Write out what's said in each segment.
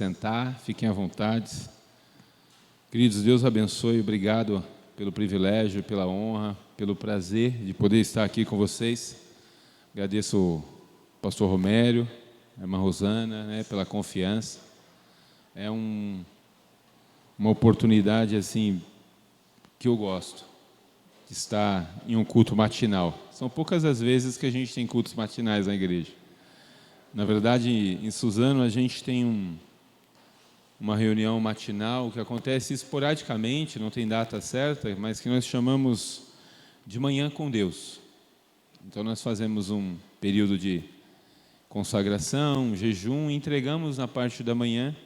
Sentar, fiquem à vontade. Queridos, Deus abençoe, obrigado pelo privilégio, pela honra, pelo prazer de poder estar aqui com vocês. Agradeço o pastor Romério, a irmã Rosana, pela confiança. É uma oportunidade assim que eu gosto, de estar em um culto matinal. São poucas as vezes que a gente tem cultos matinais na igreja. Na verdade, em Suzano, a gente tem uma reunião matinal que acontece esporadicamente, não tem data certa, mas que nós chamamos de Manhã com Deus. Então nós fazemos um período de consagração, jejum, e entregamos na parte da manhã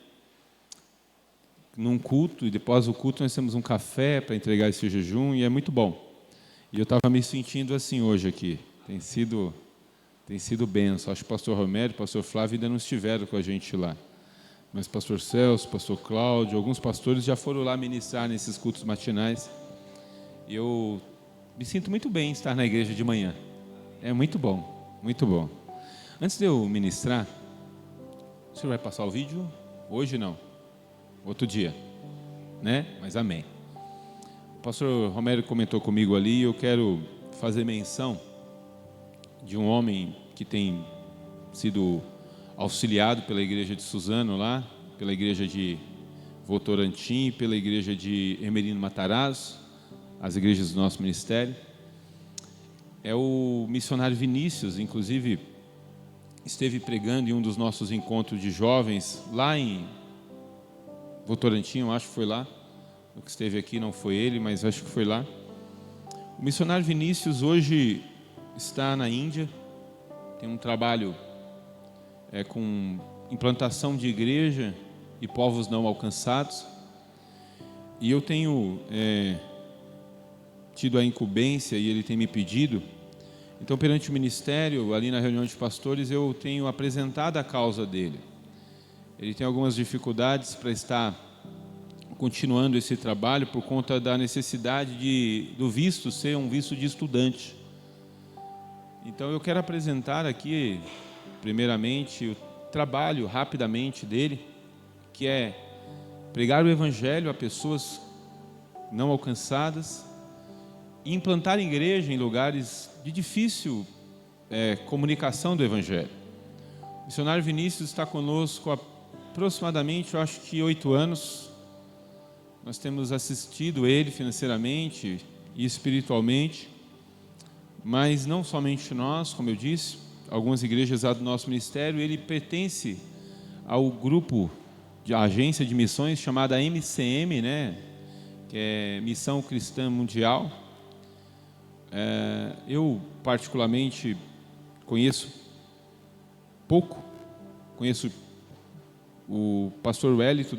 num culto, e depois do culto nós temos um café para entregar esse jejum, e é muito bom. E eu estava me sentindo assim hoje aqui, tem sido bênção. Acho que o pastor Romério, o pastor Flávio ainda não estiveram com a gente lá. Mas pastor Celso, pastor Cláudio, alguns pastores já foram lá ministrar nesses cultos matinais. E eu me sinto muito bem em estar na igreja de manhã. É muito bom, muito bom. Antes de eu ministrar, o senhor vai passar o vídeo? Hoje não, outro dia, né? Mas amém. O pastor Romério comentou comigo ali, e eu quero fazer menção de um homem que tem sido auxiliado pela igreja de Suzano lá, pela igreja de Votorantim, pela igreja de Hermelino Matarazzo, as igrejas do nosso ministério. É o missionário Vinícius, inclusive esteve pregando em um dos nossos encontros de jovens lá em Votorantim, eu acho que foi lá. O que esteve aqui não foi ele, mas acho que foi lá. O missionário Vinícius hoje está na Índia, tem um trabalho com implantação de igreja e povos não alcançados. E eu tenho tido a incumbência, e ele tem me pedido. Então, perante o ministério, ali na reunião de pastores, eu tenho apresentado a causa dele. Ele tem algumas dificuldades para estar continuando esse trabalho por conta da necessidade do visto ser um visto de estudante. Então, eu quero apresentar aqui, primeiramente, o trabalho rapidamente dele, que é pregar o evangelho a pessoas não alcançadas e implantar igreja em lugares de difícil comunicação do evangelho. O missionário Vinícius está conosco há aproximadamente, eu acho que 8 anos. Nós temos assistido ele financeiramente e espiritualmente, mas não somente nós, como eu disse, algumas igrejas lá do nosso ministério. Ele pertence ao grupo de agência de missões chamada MCM, que é Missão Cristã Mundial. Eu particularmente conheço o pastor Wellington,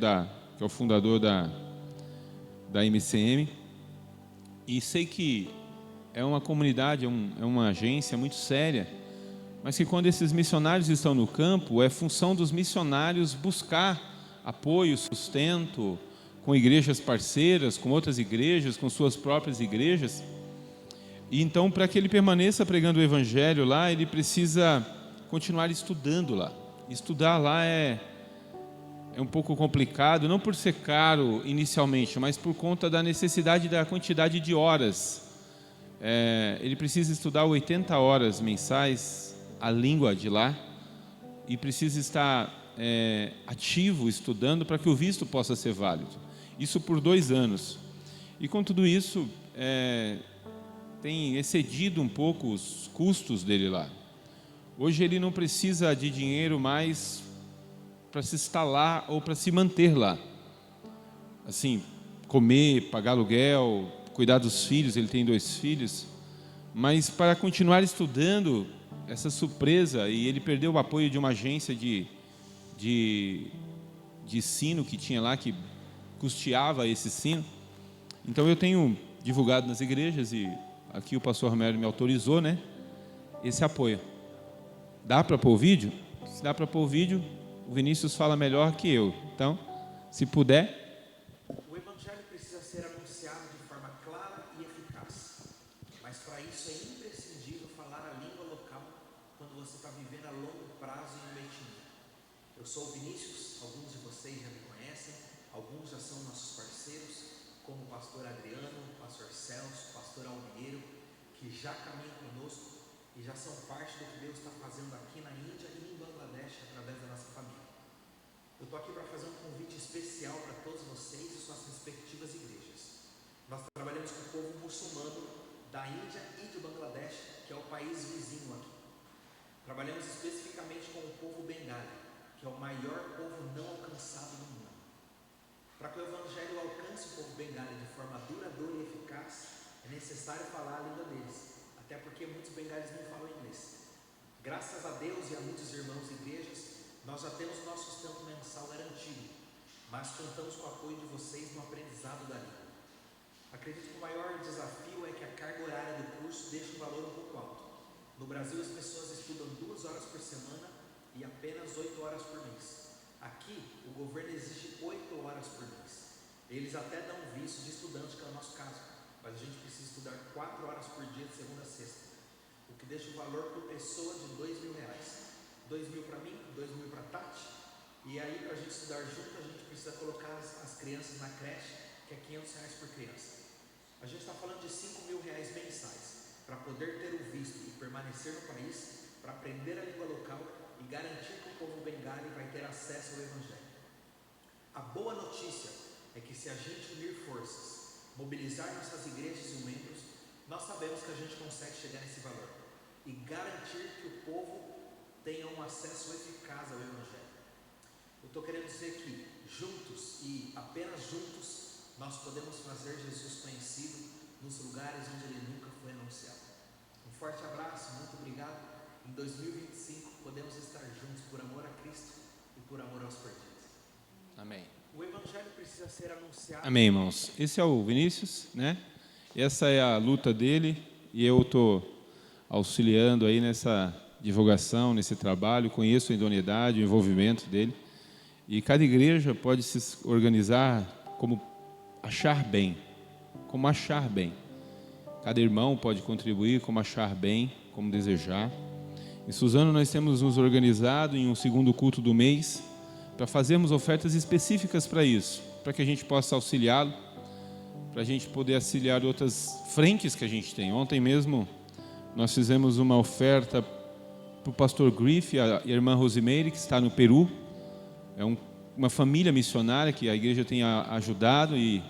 que é o fundador da MCM, e sei que é uma comunidade, é uma agência muito séria, mas que quando esses missionários estão no campo, é função dos missionários buscar apoio, sustento, com igrejas parceiras, com outras igrejas, com suas próprias igrejas. E então, para que ele permaneça pregando o evangelho lá, ele precisa continuar estudando lá. Estudar lá é um pouco complicado, não por ser caro inicialmente, mas por conta da necessidade da quantidade de horas. Ele precisa estudar 80 horas mensais a língua de lá, e precisa estar ativo estudando para que o visto possa ser válido. Isso por 2 anos. E com tudo isso, tem excedido um pouco os custos dele lá. Hoje ele não precisa de dinheiro mais para se instalar ou para se manter lá. Assim, comer, pagar aluguel, cuidar dos filhos, ele tem 2 filhos, mas para continuar estudando, essa surpresa, e ele perdeu o apoio de uma agência de ensino que tinha lá, que custeava esse ensino. Então eu tenho divulgado nas igrejas, e aqui o pastor Romério me autorizou, esse apoio. Dá para pôr o vídeo? Se dá para pôr o vídeo, o Vinícius fala melhor que eu. Então, se puder. O evangelho precisa ser anunciado de forma clara e eficaz, mas para isso é imprescindível falar a língua local quando você está vivendo a longo prazo em uma etnia. Eu sou o Vinícius, alguns de vocês pastor Adriano, pastor Celso, pastor Almineiro, que já caminham conosco e já são parte do que Deus está fazendo aqui na Índia e em Bangladesh através da nossa família. Eu estou aqui para fazer um convite especial para todos vocês e suas respectivas igrejas. Nós trabalhamos com o povo muçulmano da Índia e de Bangladesh, que é o país vizinho aqui. Trabalhamos especificamente com o povo bengali, que é o maior povo não alcançado no mundo. Para que o Evangelho alcance o povo bengali de forma duradoura e eficaz, é necessário falar a língua deles, até porque muitos bengalis não falam inglês. Graças a Deus e a muitos irmãos e igrejas, nós já temos nosso sustento mensal garantido, mas contamos com o apoio de vocês no aprendizado da língua. Acredito que o maior desafio é que a carga horária do curso deixa o valor um pouco alto. No Brasil, as pessoas estudam 2 horas por semana e apenas 8 horas por mês. Aqui, o governo exige 8 horas por mês. Eles até dão visto de estudante, que é o nosso caso, mas a gente precisa estudar 4 horas por dia, de segunda a sexta, o que deixa o valor por pessoa de R$2.000. 2.000 para mim, 2.000 para Tati, e aí para a gente estudar junto, a gente precisa colocar as crianças na creche, que é R$500 por criança. A gente está falando de R$5.000 mensais, para poder ter o visto e permanecer no país, para aprender a língua local e garantir que o povo bengali vai ter acesso ao Evangelho. A boa notícia é que se a gente unir forças, mobilizar nossas igrejas e membros, nós sabemos que a gente consegue chegar nesse valor e garantir que o povo tenha um acesso eficaz ao Evangelho. Eu estou querendo dizer que juntos e apenas juntos nós podemos fazer Jesus conhecido nos lugares onde Ele nunca foi anunciado. Um forte abraço, muito obrigado. Em 2025 podemos estar juntos por amor a Cristo e por amor aos perdidos. Amém. O Evangelho precisa ser anunciado. Amém, irmãos. Esse é o Vinícius, né? Essa é a luta dele e eu estou auxiliando aí nessa divulgação, nesse trabalho. Conheço a idoneidade, o envolvimento dele. E cada igreja pode se organizar como achar bem. Como achar bem. Cada irmão pode contribuir como achar bem, como desejar. Em Suzano nós temos nos organizado em um segundo culto do mês para fazermos ofertas específicas para isso, para que a gente possa auxiliá-lo, para a gente poder auxiliar outras frentes que a gente tem. Ontem mesmo nós fizemos uma oferta para o pastor Griff e a irmã Rosimeire, que está no Peru. É uma família missionária que a igreja tem ajudado e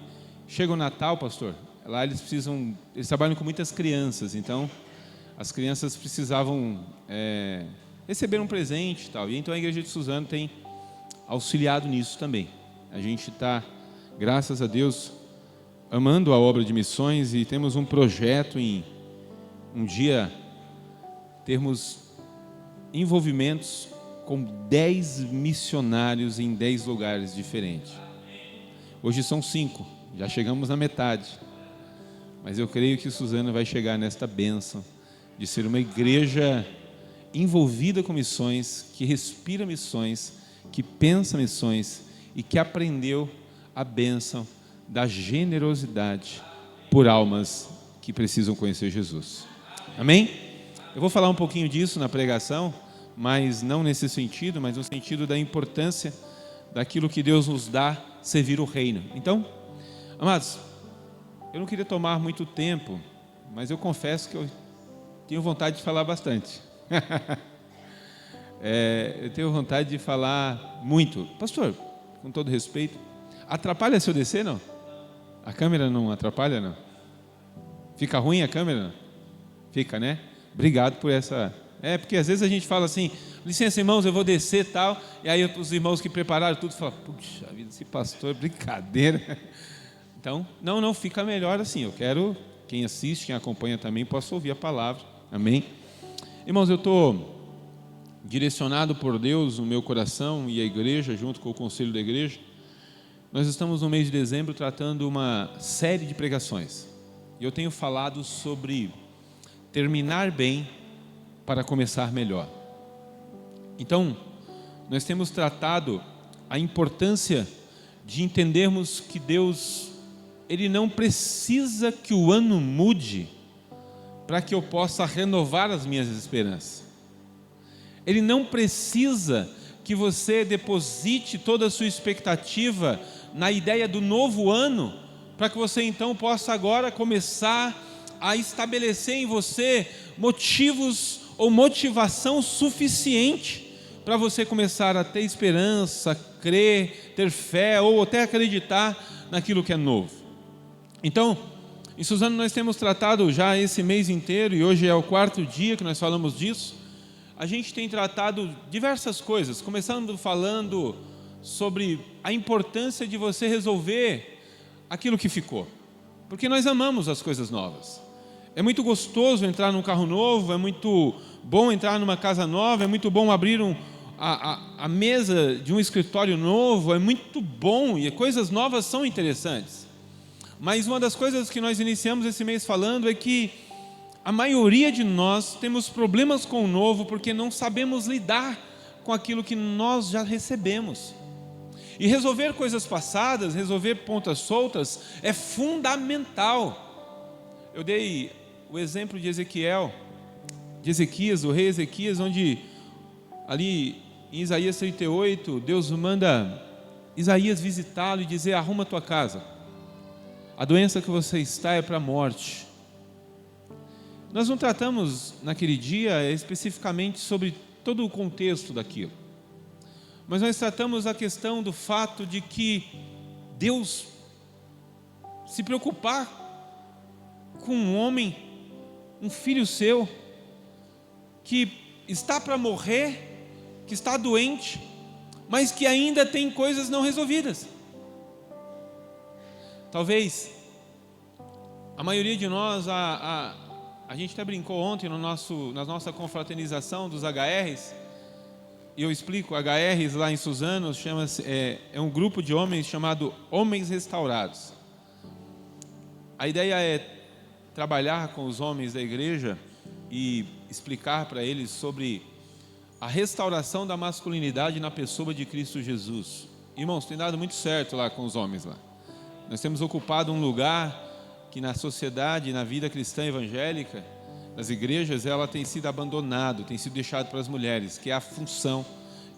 chega o Natal, pastor, lá eles trabalham com muitas crianças, então as crianças precisavam receber um presente e tal, e então a igreja de Suzano tem auxiliado nisso também. A gente está, graças a Deus, amando a obra de missões e temos um projeto em um dia termos envolvimentos com 10 missionários em 10 lugares diferentes. Hoje são 5, já chegamos na metade, mas eu creio que Suzano vai chegar nesta bênção de ser uma igreja envolvida com missões, que respira missões, que pensa missões e que aprendeu a bênção da generosidade por almas que precisam conhecer Jesus. Amém? Eu vou falar um pouquinho disso na pregação, mas não nesse sentido, mas no sentido da importância daquilo que Deus nos dá, servir o reino. Então, amados, eu não queria tomar muito tempo, mas eu confesso que eu tenho vontade de falar bastante. Eu tenho vontade de falar muito. Pastor, com todo respeito, atrapalha se eu descer, não? A câmera não atrapalha, não? Fica ruim a câmera? Não? Fica, né? Obrigado por essa... porque às vezes a gente fala assim, licença irmãos, eu vou descer e tal, e aí os irmãos que prepararam tudo falam, puxa vida, esse pastor é brincadeira. Então, não, fica melhor assim. Eu quero, quem assiste, quem acompanha também, possa ouvir a palavra. Amém? Irmãos, eu estou direcionado por Deus no meu coração e a igreja, junto com o conselho da igreja. Nós estamos no mês de dezembro tratando uma série de pregações. E eu tenho falado sobre terminar bem para começar melhor. Então, nós temos tratado a importância de entendermos que Deus, Ele não precisa que o ano mude para que eu possa renovar as minhas esperanças. Ele não precisa que você deposite toda a sua expectativa na ideia do novo ano para que você então possa agora começar a estabelecer em você motivos ou motivação suficiente para você começar a ter esperança, crer, ter fé ou até acreditar naquilo que é novo. Então, em Suzano nós temos tratado já esse mês inteiro, e hoje é o 4º dia que nós falamos disso. A gente tem tratado diversas coisas, começando falando sobre a importância de você resolver aquilo que ficou, porque nós amamos as coisas novas. É muito gostoso entrar num carro novo, é muito bom entrar numa casa nova, é muito bom abrir a mesa de um escritório novo, é muito bom, e coisas novas são interessantes. Mas uma das coisas que nós iniciamos esse mês falando é que a maioria de nós temos problemas com o novo porque não sabemos lidar com aquilo que nós já recebemos. E resolver coisas passadas, resolver pontas soltas é fundamental. Eu dei o exemplo de Ezequias, o rei Ezequias, onde ali em Isaías 38, Deus manda Isaías visitá-lo e dizer: arruma a tua casa, a doença que você está é para a morte. Nós não tratamos naquele dia especificamente sobre todo o contexto daquilo, mas nós tratamos a questão do fato de que Deus se preocupar com um homem, um filho seu, que está para morrer, que está doente, mas que ainda tem coisas não resolvidas. Talvez a maioria de nós, a gente até brincou ontem na nossa confraternização dos HRs, e eu explico, HRs lá em Suzano, é um grupo de homens chamado Homens Restaurados. A ideia é trabalhar com os homens da igreja e explicar para eles sobre a restauração da masculinidade na pessoa de Cristo Jesus. Irmãos, tem dado muito certo lá com os homens lá. Nós temos ocupado um lugar que na sociedade, na vida cristã evangélica, nas igrejas, ela tem sido abandonado, tem sido deixado para as mulheres, que é a função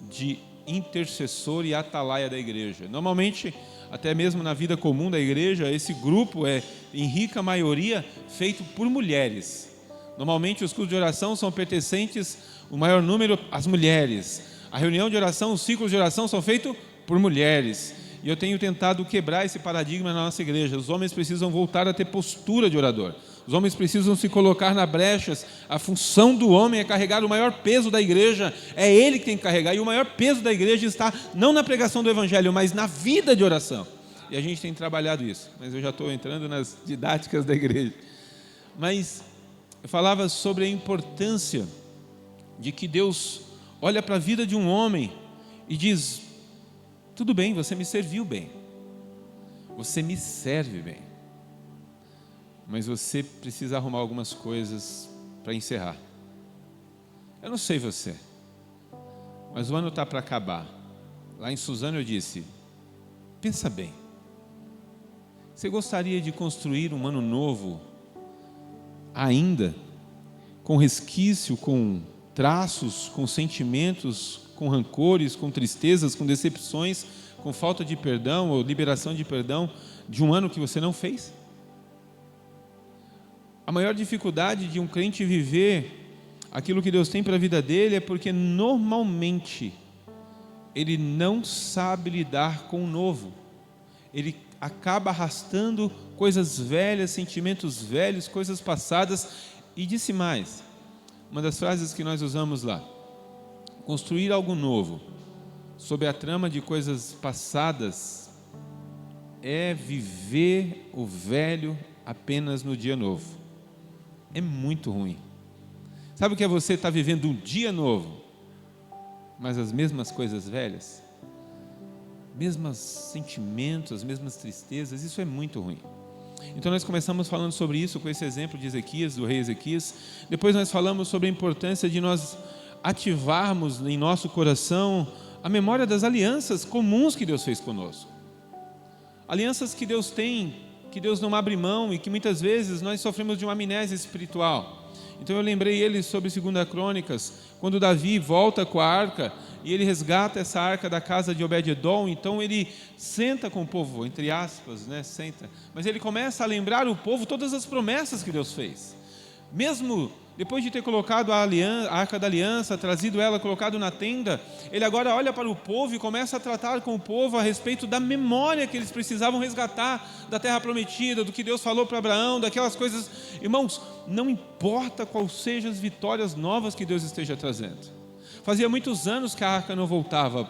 de intercessor e atalaia da igreja. Normalmente, até mesmo na vida comum da igreja, esse grupo é, em rica maioria, feito por mulheres. Normalmente os cultos de oração são pertencentes, o maior número, às mulheres. A reunião de oração, os ciclos de oração são feitos por mulheres. E eu tenho tentado quebrar esse paradigma na nossa igreja. Os homens precisam voltar a ter postura de orador. Os homens precisam se colocar na brecha. A função do homem é carregar o maior peso da igreja. É ele que tem que carregar. E o maior peso da igreja está não na pregação do evangelho, mas na vida de oração. E a gente tem trabalhado isso. Mas eu já estou entrando nas didáticas da igreja. Mas eu falava sobre a importância de que Deus olha para a vida de um homem e diz: tudo bem, você me serviu bem, você me serve bem, mas você precisa arrumar algumas coisas para encerrar. Eu não sei você, mas o ano está para acabar. Lá em Suzano eu disse: pensa bem, você gostaria de construir um ano novo ainda com resquício, com traços, com sentimentos, com rancores, com tristezas, com decepções, com falta de perdão ou liberação de perdão de um ano que você não fez? A maior dificuldade de um crente viver aquilo que Deus tem para a vida dele é porque normalmente ele não sabe lidar com o novo. Ele acaba arrastando coisas velhas, sentimentos velhos, coisas passadas. E disse mais, uma das frases que nós usamos lá: construir algo novo sob a trama de coisas passadas é viver o velho apenas no dia novo. É muito ruim. Sabe o que é você estar vivendo um dia novo, mas as mesmas coisas velhas, mesmos sentimentos, as mesmas tristezas? Isso é muito ruim. Então nós começamos falando sobre isso com esse exemplo de Ezequias, do rei Ezequias. Depois nós falamos sobre a importância de nós ativarmos em nosso coração a memória das alianças comuns que Deus fez conosco. Alianças que Deus tem, que Deus não abre mão e que muitas vezes nós sofremos de uma amnésia espiritual. Então eu lembrei ele sobre 2 Crônicas, quando Davi volta com a arca e ele resgata essa arca da casa de Obed-edom. Então ele senta com o povo, entre aspas, né? Senta. Mas ele começa a lembrar o povo todas as promessas que Deus fez. Mesmo depois de ter colocado a arca da aliança, trazido ela, colocado na tenda, ele agora olha para o povo e começa a tratar com o povo a respeito da memória que eles precisavam resgatar da terra prometida, do que Deus falou para Abraão, daquelas coisas. Irmãos, não importa quais sejam as vitórias novas que Deus esteja trazendo. Fazia muitos anos que a arca não voltava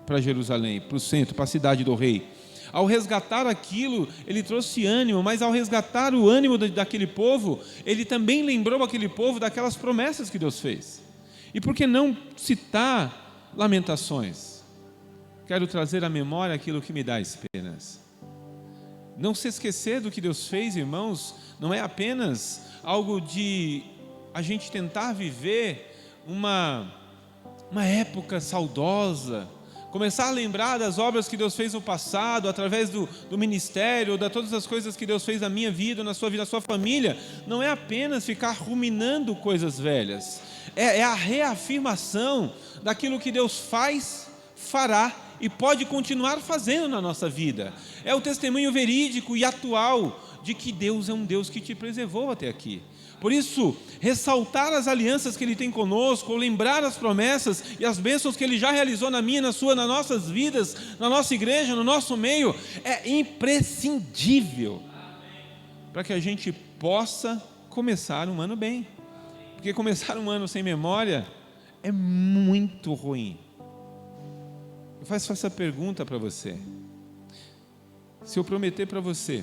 para Jerusalém, para o centro, para a cidade do rei. Ao resgatar aquilo, ele trouxe ânimo, mas ao resgatar o ânimo daquele povo, ele também lembrou aquele povo daquelas promessas que Deus fez. E por que não citar Lamentações? Quero trazer à memória aquilo que me dá esperança. Não se esquecer do que Deus fez, irmãos, não é apenas algo de a gente tentar viver uma época saudosa, começar a lembrar das obras que Deus fez no passado, através do ministério, de todas as coisas que Deus fez na minha vida, na sua vida, na sua família. Não é apenas ficar ruminando coisas velhas, é a reafirmação daquilo que Deus faz, fará e pode continuar fazendo na nossa vida. É o testemunho verídico e atual de que Deus é um Deus que te preservou até aqui. Por isso, ressaltar as alianças que Ele tem conosco, lembrar as promessas e as bênçãos que Ele já realizou na minha, na sua, nas nossas vidas, na nossa igreja, no nosso meio, é imprescindível para que a gente possa começar um ano bem. Porque começar um ano sem memória é muito ruim. Eu faço essa pergunta para você. Se eu prometer para você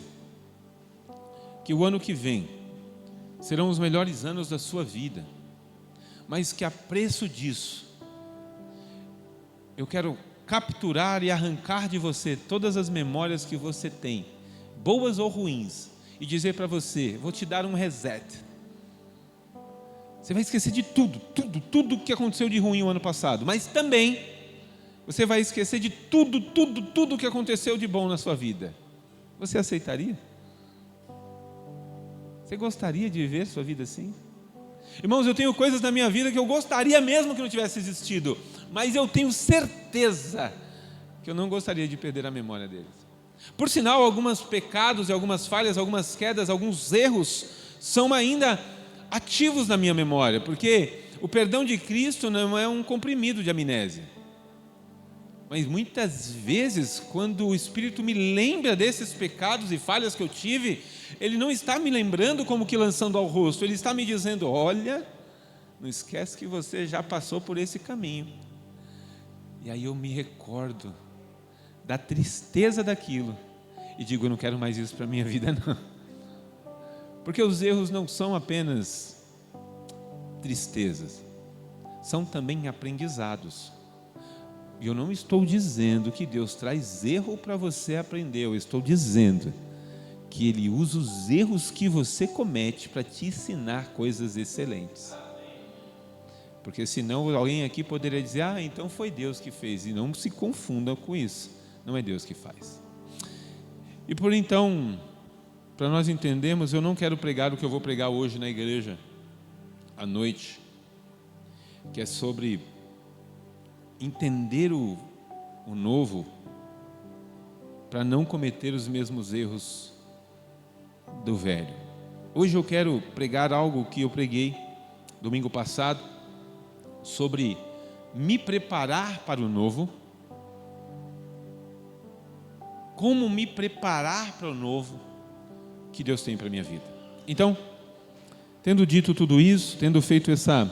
que o ano que vem serão os melhores anos da sua vida, mas que a preço disso, eu quero capturar e arrancar de você todas as memórias que você tem, boas ou ruins, e dizer para você, vou te dar um reset. Você vai esquecer de tudo que aconteceu de ruim o ano passado, mas também você vai esquecer de tudo que aconteceu de bom na sua vida. Você aceitaria? Você gostaria de viver sua vida assim? Irmãos, eu tenho coisas na minha vida que eu gostaria mesmo que não tivesse existido, mas eu tenho certeza que eu não gostaria de perder a memória deles. Por sinal, alguns pecados, algumas falhas, algumas quedas, alguns erros são ainda ativos na minha memória, porque o perdão de Cristo não é um comprimido de amnésia. Mas muitas vezes, quando o Espírito me lembra desses pecados e falhas que eu tive, Ele não está me lembrando como que lançando ao rosto, Ele está me dizendo, olha, não esquece que você já passou por esse caminho. E aí eu me recordo da tristeza daquilo e digo, eu não quero mais isso para a minha vida não. Porque os erros não são apenas tristezas, são também aprendizados. E eu não estou dizendo que Deus traz erro para você aprender, eu estou dizendo que Ele usa os erros que você comete para te ensinar coisas excelentes. Porque senão alguém aqui poderia dizer, então foi Deus que fez, e não se confunda com isso, não é Deus que faz. E por então, para nós entendermos, eu não quero pregar o que eu vou pregar hoje na igreja, à noite, que é sobre entender o novo, para não cometer os mesmos erros do velho. Hoje eu quero pregar algo que eu preguei domingo passado, sobre me preparar para o novo. Como me preparar para o novo que Deus tem para a minha vida. Então, tendo dito tudo isso, tendo feito essa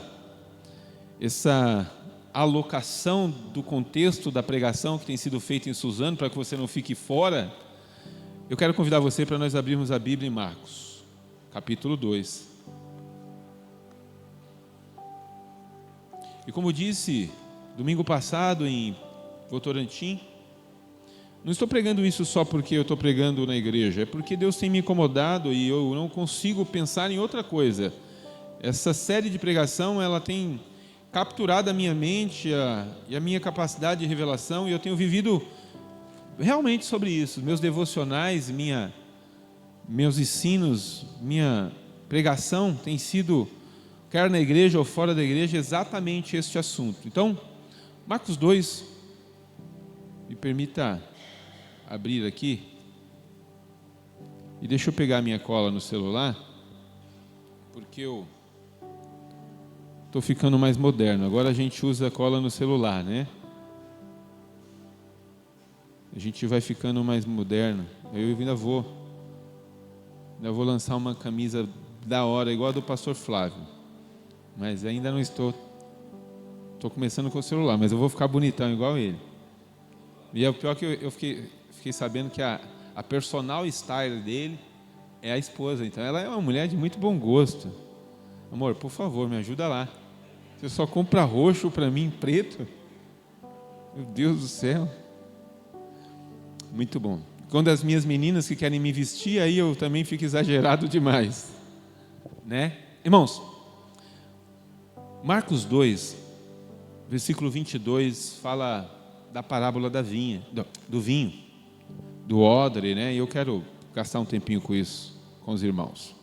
alocação do contexto da pregação que tem sido feita em Suzano, para que você não fique fora, eu quero convidar você para nós abrirmos a Bíblia em Marcos, capítulo 2. E como disse domingo passado em Votorantim, não estou pregando isso só porque eu estou pregando na igreja, é porque Deus tem me incomodado e eu não consigo pensar em outra coisa. Essa série de pregação, ela tem capturado a minha mente e a minha capacidade de revelação, e eu tenho vivido realmente sobre isso. Meus devocionais, meus ensinos, minha pregação tem sido, quer na igreja ou fora da igreja, exatamente este assunto. Então, Marcos 2, me permita abrir aqui, e deixa eu pegar minha cola no celular, porque eu estou ficando mais moderno. Agora a gente usa cola no celular, né? A gente vai ficando mais moderno. Eu ainda vou lançar uma camisa da hora, igual a do pastor Flávio. Mas ainda não estou começando com o celular, mas eu vou ficar bonitão igual ele. E é o pior que eu fiquei sabendo que a personal style dele é a esposa. Então ela é uma mulher de muito bom gosto. Amor, por favor, me ajuda lá. Você só compra roxo para mim, preto? Meu Deus do céu. Muito bom. Quando as minhas meninas que querem me vestir, aí eu também fico exagerado demais, né? Irmãos, Marcos 2, versículo 22, fala da parábola da vinha, do vinho, do odre, né? E eu quero gastar um tempinho com isso, com os irmãos.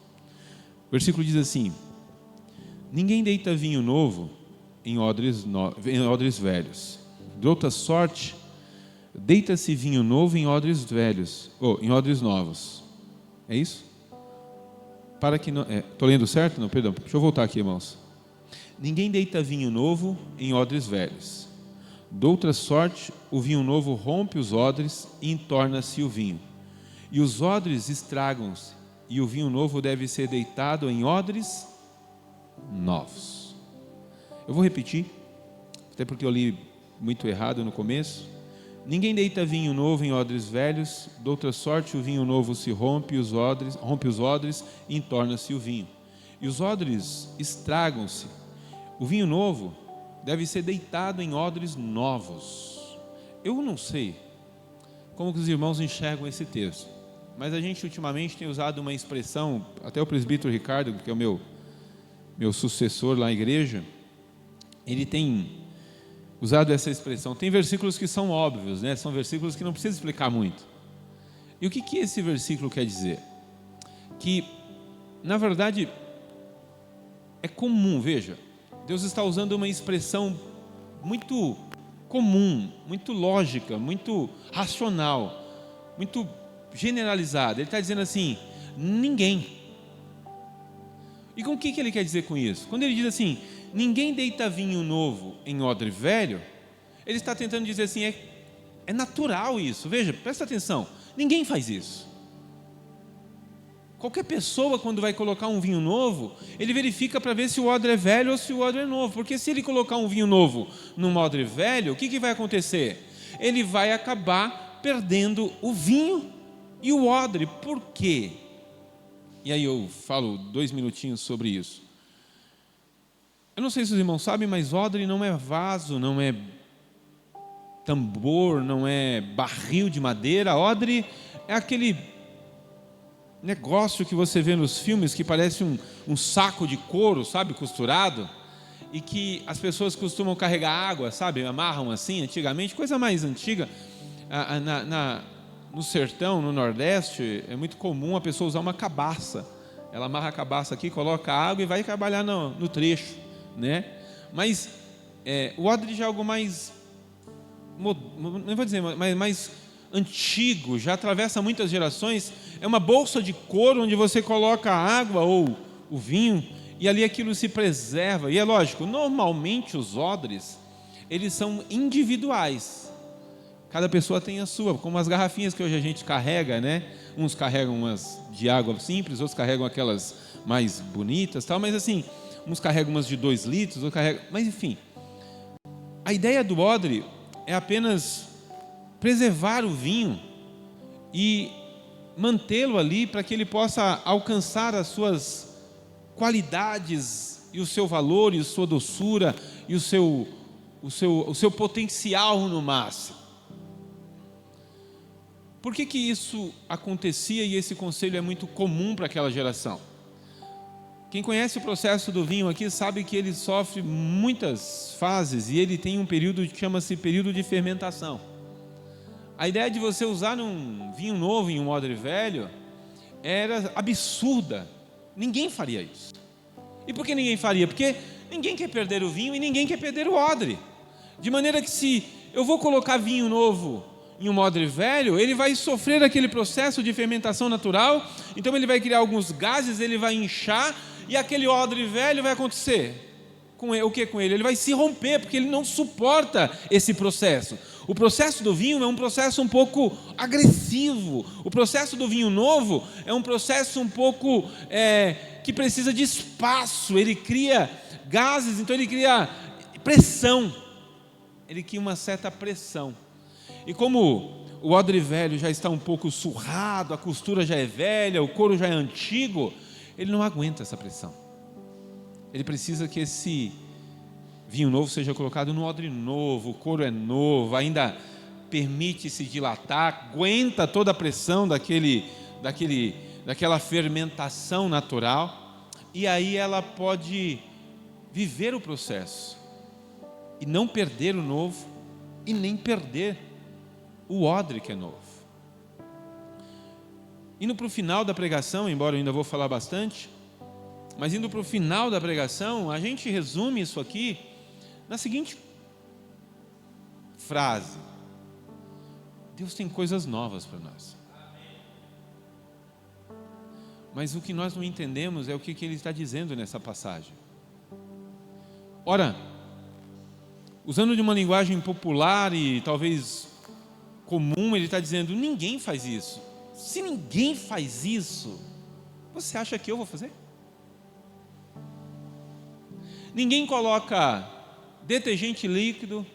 O versículo diz assim: ninguém deita vinho novo em odres velhos. De outra sorte, deita-se vinho novo em odres velhos, ou em odres novos. É isso? Para que não. Estou lendo certo? Não, perdão. Deixa eu voltar aqui, irmãos. Ninguém deita vinho novo em odres velhos. De outra sorte, o vinho novo rompe os odres e entorna-se o vinho. E os odres estragam-se, e o vinho novo deve ser deitado em odres novos. Eu vou repetir, até porque eu li muito errado no começo. Ninguém deita vinho novo em odres velhos, de outra sorte o vinho novo se rompe os odres e entorna-se o vinho. E os odres estragam-se. O vinho novo deve ser deitado em odres novos. Eu não sei como que os irmãos enxergam esse texto, mas a gente ultimamente tem usado uma expressão, até o presbítero Ricardo, que é o meu sucessor lá na igreja, ele tem usado essa expressão. Tem versículos que são óbvios, né? São versículos que não precisa explicar muito. E o que esse versículo quer dizer? Que, na verdade, é comum, veja, Deus está usando uma expressão muito comum, muito lógica, muito racional, muito generalizada. Ele está dizendo assim: ninguém. E com o que ele quer dizer com isso? Quando ele diz assim, ninguém deita vinho novo em odre velho, ele está tentando dizer assim, é natural isso. Veja, presta atenção, ninguém faz isso. Qualquer pessoa, quando vai colocar um vinho novo, ele verifica para ver se o odre é velho ou se o odre é novo. Porque se ele colocar um vinho novo num odre velho, o que vai acontecer? Ele vai acabar perdendo o vinho e o odre. Por quê? E aí eu falo 2 minutinhos sobre isso. Eu não sei se os irmãos sabem, mas odre não é vaso, não é tambor, não é barril de madeira. Odre é aquele negócio que você vê nos filmes que parece um saco de couro, sabe, costurado, e que as pessoas costumam carregar água, sabe, amarram assim, antigamente, coisa mais antiga. No sertão, no Nordeste, é muito comum a pessoa usar uma cabaça. Ela amarra a cabaça aqui, coloca água e vai trabalhar no trecho, né? Mas o odre já é algo mais, não vou dizer, mais antigo, já atravessa muitas gerações. É uma bolsa de couro onde você coloca a água ou o vinho e ali aquilo se preserva. E é lógico, normalmente os odres, eles são individuais. Cada pessoa tem a sua, como as garrafinhas que hoje a gente carrega, né? Uns carregam umas de água simples, outros carregam aquelas mais bonitas, tal. Mas assim, uns carregam umas de 2 litros, outros carregam... Mas enfim, a ideia do odre é apenas preservar o vinho e mantê-lo ali para que ele possa alcançar as suas qualidades e o seu valor e a sua doçura e o seu potencial no máximo. Por que isso acontecia e esse conselho é muito comum para aquela geração? Quem conhece o processo do vinho aqui sabe que ele sofre muitas fases e ele tem um período que chama-se período de fermentação. A ideia de você usar um vinho novo em um odre velho era absurda. Ninguém faria isso. E por que ninguém faria? Porque ninguém quer perder o vinho e ninguém quer perder o odre. De maneira que se eu vou colocar vinho novo em um odre velho, ele vai sofrer aquele processo de fermentação natural, então ele vai criar alguns gases, ele vai inchar, e aquele odre velho vai acontecer. O que com ele? Ele vai se romper, porque ele não suporta esse processo. O processo do vinho é um processo um pouco agressivo. O processo do vinho novo é um processo um pouco que precisa de espaço. Ele cria gases, então ele cria pressão. Ele cria uma certa pressão. E como o odre velho já está um pouco surrado, a costura já é velha, o couro já é antigo, ele não aguenta essa pressão. Ele precisa que esse vinho novo seja colocado no odre novo, o couro é novo, ainda permite se dilatar, aguenta toda a pressão daquela fermentação natural, e aí ela pode viver o processo e não perder o novo e nem perder o odre que é novo. Indo para o final da pregação, embora eu ainda vou falar bastante, mas indo para o final da pregação, a gente resume isso aqui na seguinte frase: Deus tem coisas novas para nós. Mas o que nós não entendemos é o que Ele está dizendo nessa passagem. Ora, usando de uma linguagem popular e talvez comum, Ele está dizendo: ninguém faz isso. Se ninguém faz isso, você acha que eu vou fazer? Ninguém coloca detergente líquido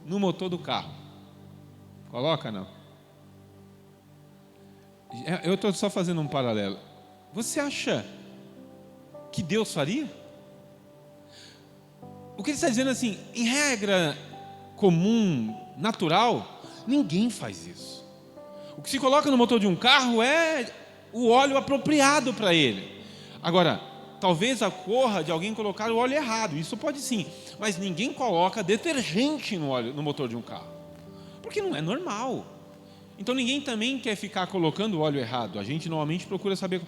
no motor do carro. Coloca, não? Eu estou só fazendo um paralelo. Você acha que Deus faria? O que ele está dizendo assim, em regra comum, natural, ninguém faz isso. O que se coloca no motor de um carro é o óleo apropriado para ele. Agora, talvez ocorra de alguém colocar o óleo errado, isso pode sim, mas ninguém coloca detergente no motor de um carro, porque não é normal. Então ninguém também quer ficar colocando o óleo errado, a gente normalmente procura saber.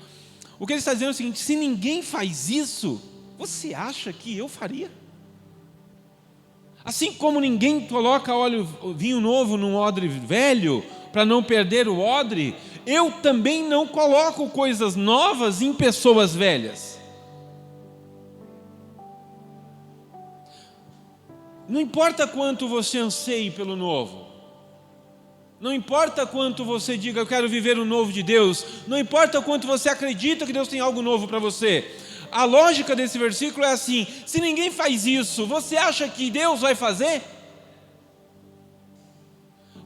O que ele está dizendo é o seguinte: se ninguém faz isso, você acha que eu faria? Assim como ninguém coloca vinho novo num odre velho, para não perder o odre, eu também não coloco coisas novas em pessoas velhas. Não importa quanto você anseie pelo novo, não importa quanto você diga eu quero viver o novo de Deus, não importa quanto você acredita que Deus tem algo novo para você, a lógica desse versículo é assim: se ninguém faz isso, você acha que Deus vai fazer?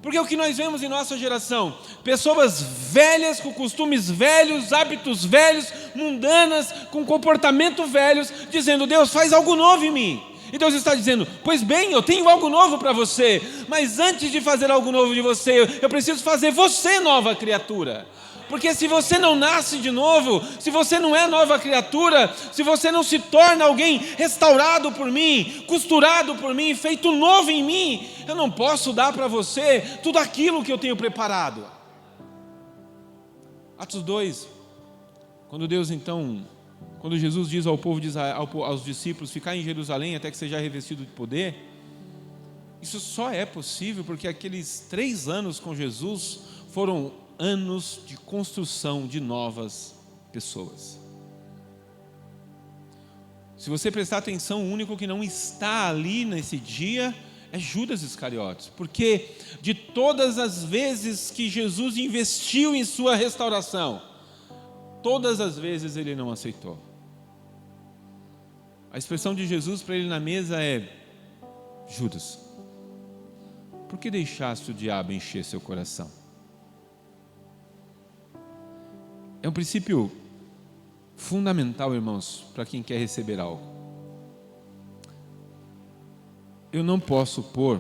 Porque o que nós vemos em nossa geração, pessoas velhas, com costumes velhos, hábitos velhos, mundanas, com comportamento velhos, dizendo: Deus, faz algo novo em mim. E Deus está dizendo: pois bem, eu tenho algo novo para você, mas antes de fazer algo novo de você, eu preciso fazer você nova criatura. Porque se você não nasce de novo, se você não é nova criatura, se você não se torna alguém restaurado por mim, costurado por mim, feito novo em mim, eu não posso dar para você tudo aquilo que eu tenho preparado. Atos 2, quando Jesus diz ao povo de Israel, aos discípulos, ficar em Jerusalém até que seja revestido de poder, isso só é possível porque aqueles 3 anos com Jesus foram anos de construção de novas pessoas. Se você prestar atenção, o único que não está ali nesse dia é Judas Iscariotes, porque de todas as vezes que Jesus investiu em sua restauração, todas as vezes ele não aceitou. A expressão de Jesus para ele na mesa é: Judas, por que deixaste o diabo encher seu coração? É um princípio fundamental, irmãos, para quem quer receber algo. Eu não posso pôr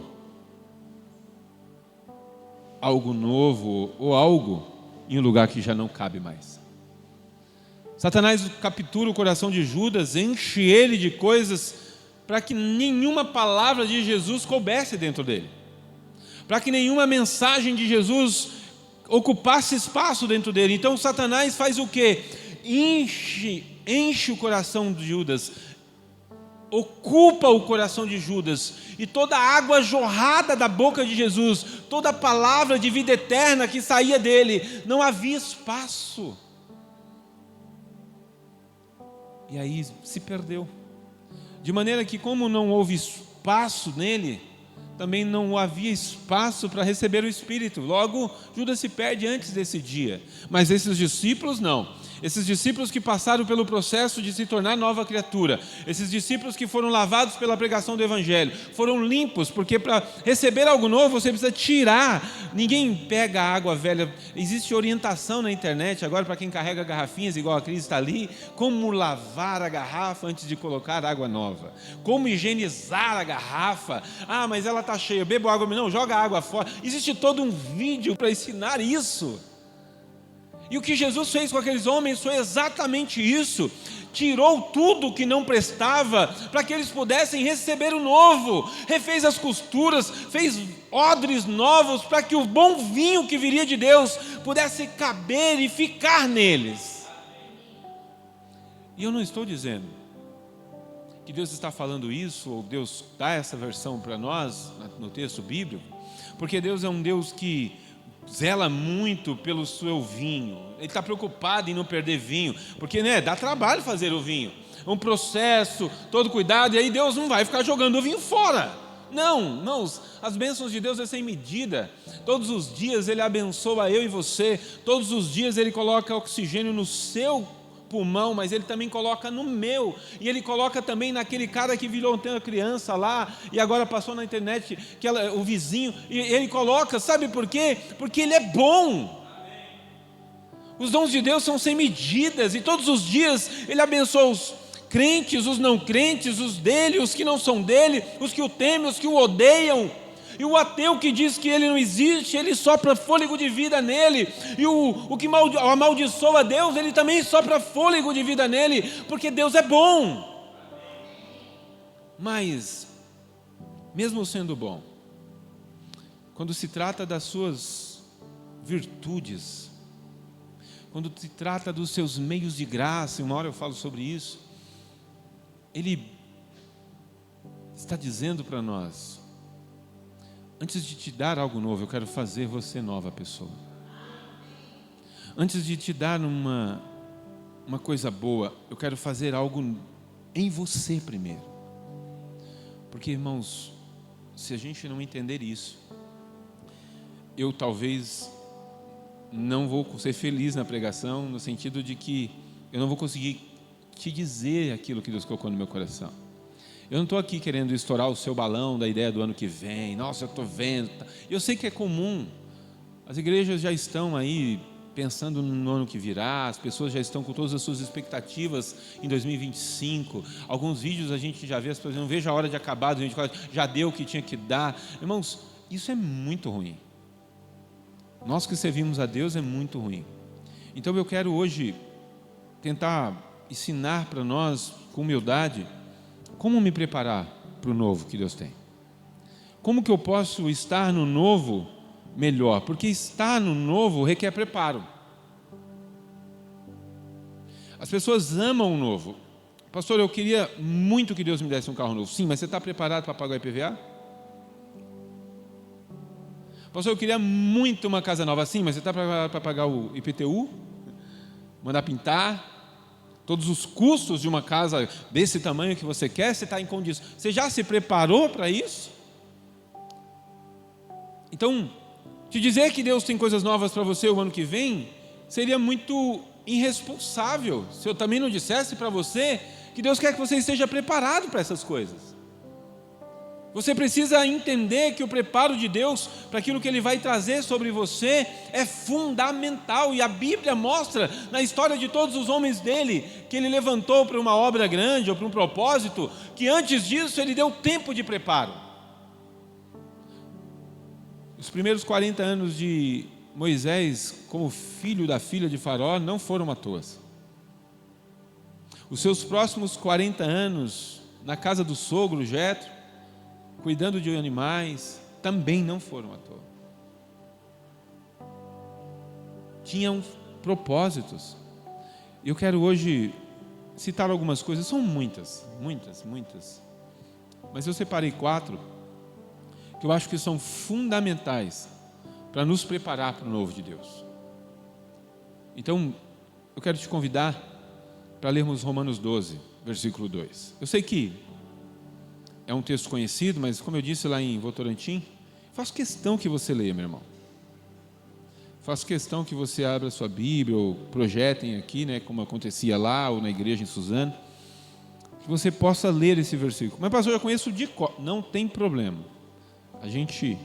algo novo ou algo em um lugar que já não cabe mais. Satanás captura o coração de Judas, enche ele de coisas para que nenhuma palavra de Jesus coubesse dentro dele, para que nenhuma mensagem de Jesus ocupasse espaço dentro dele. Então Satanás faz o quê? Enche o coração de Judas, ocupa o coração de Judas, e toda a água jorrada da boca de Jesus, toda a palavra de vida eterna que saía dele, não havia espaço. E aí se perdeu. De maneira que, como não houve espaço nele, também não havia espaço para receber o Espírito. Logo, Judas se perde antes desse dia. Mas esses discípulos não. Esses discípulos que passaram pelo processo de se tornar nova criatura, esses discípulos que foram lavados pela pregação do Evangelho, foram limpos, porque para receber algo novo você precisa tirar. Ninguém pega água velha. Existe orientação na internet agora para quem carrega garrafinhas, igual a Cris está ali, como lavar a garrafa antes de colocar água nova, como higienizar a garrafa. Ah, mas ela está cheia, bebo água, não, joga água fora. Existe todo um vídeo para ensinar isso. E o que Jesus fez com aqueles homens foi exatamente isso. Tirou tudo que não prestava para que eles pudessem receber o novo. Refez as costuras, fez odres novos para que o bom vinho que viria de Deus pudesse caber e ficar neles. E eu não estou dizendo que Deus está falando isso, ou Deus dá essa versão para nós no texto bíblico, porque Deus é um Deus que zela muito pelo seu vinho. Ele está preocupado em não perder vinho, porque dá trabalho fazer o vinho, um processo, todo cuidado, e aí Deus não vai ficar jogando o vinho fora. Não, irmãos, as bênçãos de Deus é sem medida. Todos os dias Ele abençoa eu e você, todos os dias Ele coloca oxigênio no seu pulmão, mas Ele também coloca no meu, e Ele coloca também naquele cara que virou uma criança lá, e agora passou na internet, o vizinho, e Ele coloca, sabe por quê? Porque Ele é bom. Os dons de Deus são sem medidas, e todos os dias Ele abençoa os crentes, os não crentes, os dele, os que não são dele, os que o temem, os que o odeiam. E o ateu que diz que ele não existe, ele sopra fôlego de vida nele. E o que amaldiçoa Deus, ele também sopra fôlego de vida nele, porque Deus é bom. Mas, mesmo sendo bom, quando se trata das suas virtudes, quando se trata dos seus meios de graça, e uma hora eu falo sobre isso, Ele está dizendo para nós: antes de te dar algo novo, eu quero fazer você nova pessoa. Antes de te dar uma coisa boa, eu quero fazer algo em você primeiro. Porque, irmãos, se a gente não entender isso, eu talvez não vou ser feliz na pregação, no sentido de que eu não vou conseguir te dizer aquilo que Deus colocou no meu coração. Eu não estou aqui querendo estourar o seu balão da ideia do ano que vem. Nossa, eu estou vendo. Eu sei que é comum. As igrejas já estão aí pensando no ano que virá. As pessoas já estão com todas as suas expectativas em 2025. Alguns vídeos a gente já vê, as pessoas não vejo a hora de acabar, já deu o que tinha que dar. Irmãos, isso é muito ruim. Nós que servimos a Deus é muito ruim. Então eu quero hoje tentar ensinar para nós, com humildade, como me preparar para o novo que Deus tem. Como que eu posso estar no novo melhor? Porque estar no novo requer preparo. As pessoas amam o novo. Pastor, eu queria muito que Deus me desse um carro novo. Sim, mas você está preparado para pagar o IPVA? Pastor, eu queria muito uma casa nova. Sim, mas você está preparado para pagar o IPTU? Mandar pintar? Todos os custos de uma casa desse tamanho que você quer, você está em condição. Você já se preparou para isso? Então, te dizer que Deus tem coisas novas para você o ano que vem, seria muito irresponsável se eu também não dissesse para você que Deus quer que você esteja preparado para essas coisas. Você precisa entender que o preparo de Deus para aquilo que Ele vai trazer sobre você é fundamental, e a Bíblia mostra na história de todos os homens dele, que Ele levantou para uma obra grande ou para um propósito, que antes disso Ele deu tempo de preparo. Os primeiros 40 anos de Moisés como filho da filha de Faraó não foram à toa. Os seus próximos 40 anos na casa do sogro Jetro, cuidando de animais, também não foram à toa. Tinham propósitos. Eu quero hoje citar algumas coisas, são muitas. Mas eu separei 4 que eu acho que são fundamentais para nos preparar para o novo de Deus. Então, eu quero te convidar para lermos Romanos 12, versículo 2. Eu sei que é um texto conhecido, mas como eu disse lá em Votorantim, faço questão que você leia, meu irmão. Faço questão que você abra a sua Bíblia, ou projetem aqui, né, como acontecia lá, ou na igreja em Suzano, que você possa ler esse versículo. Mas pastor, eu conheço de cor. Não tem problema. A gente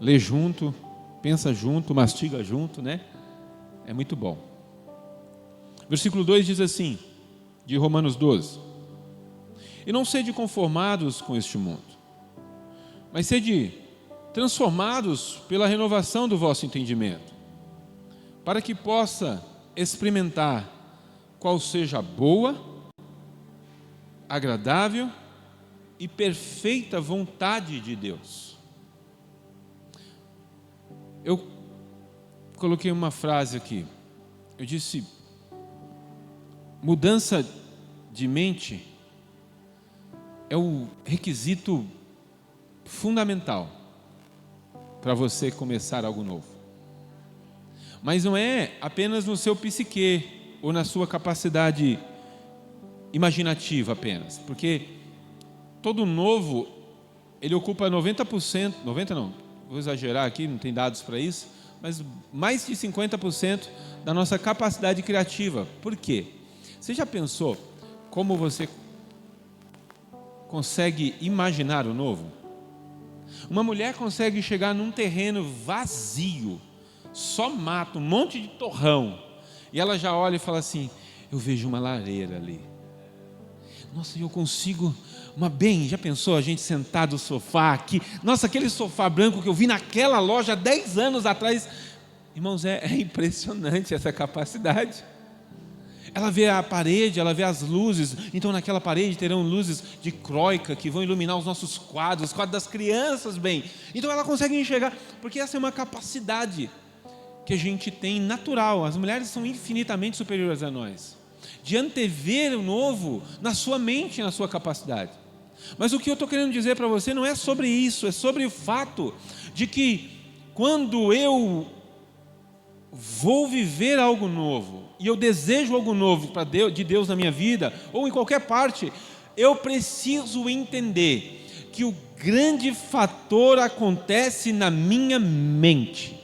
lê junto, pensa junto, mastiga junto, né? É muito bom. Versículo 2 diz assim, de Romanos 12: E não sede conformados com este mundo, mas sede transformados pela renovação do vosso entendimento, para que possa experimentar qual seja a boa, agradável e perfeita vontade de Deus. Eu coloquei uma frase aqui, eu disse: mudança de mente é o requisito fundamental para você começar algo novo. Mas não é apenas no seu psique ou na sua capacidade imaginativa apenas, porque todo novo, ele ocupa 90%, 90% não, vou exagerar aqui, não tem dados para isso, mas mais de 50% da nossa capacidade criativa. Por quê? Você já pensou como você consegue imaginar o novo? Uma mulher consegue chegar num terreno vazio, só mato, um monte de torrão, e ela já olha e fala assim: eu vejo uma lareira ali. Nossa, eu consigo já pensou a gente sentado no sofá aqui? Nossa, aquele sofá branco que eu vi naquela loja 10 anos atrás. Irmãos, é impressionante essa capacidade. Ela vê a parede, ela vê as luzes. Então naquela parede terão luzes de croica que vão iluminar os nossos quadros, os quadros das crianças, bem. Então ela consegue enxergar, porque essa é uma capacidade que a gente tem natural. As mulheres são infinitamente superiores a nós, de antever o novo na sua mente, na sua capacidade. Mas o que eu estou querendo dizer para você não é sobre isso, é sobre o fato de que quando eu vou viver algo novo, e eu desejo algo novo de Deus na minha vida, ou em qualquer parte, eu preciso entender que o grande fator acontece na minha mente.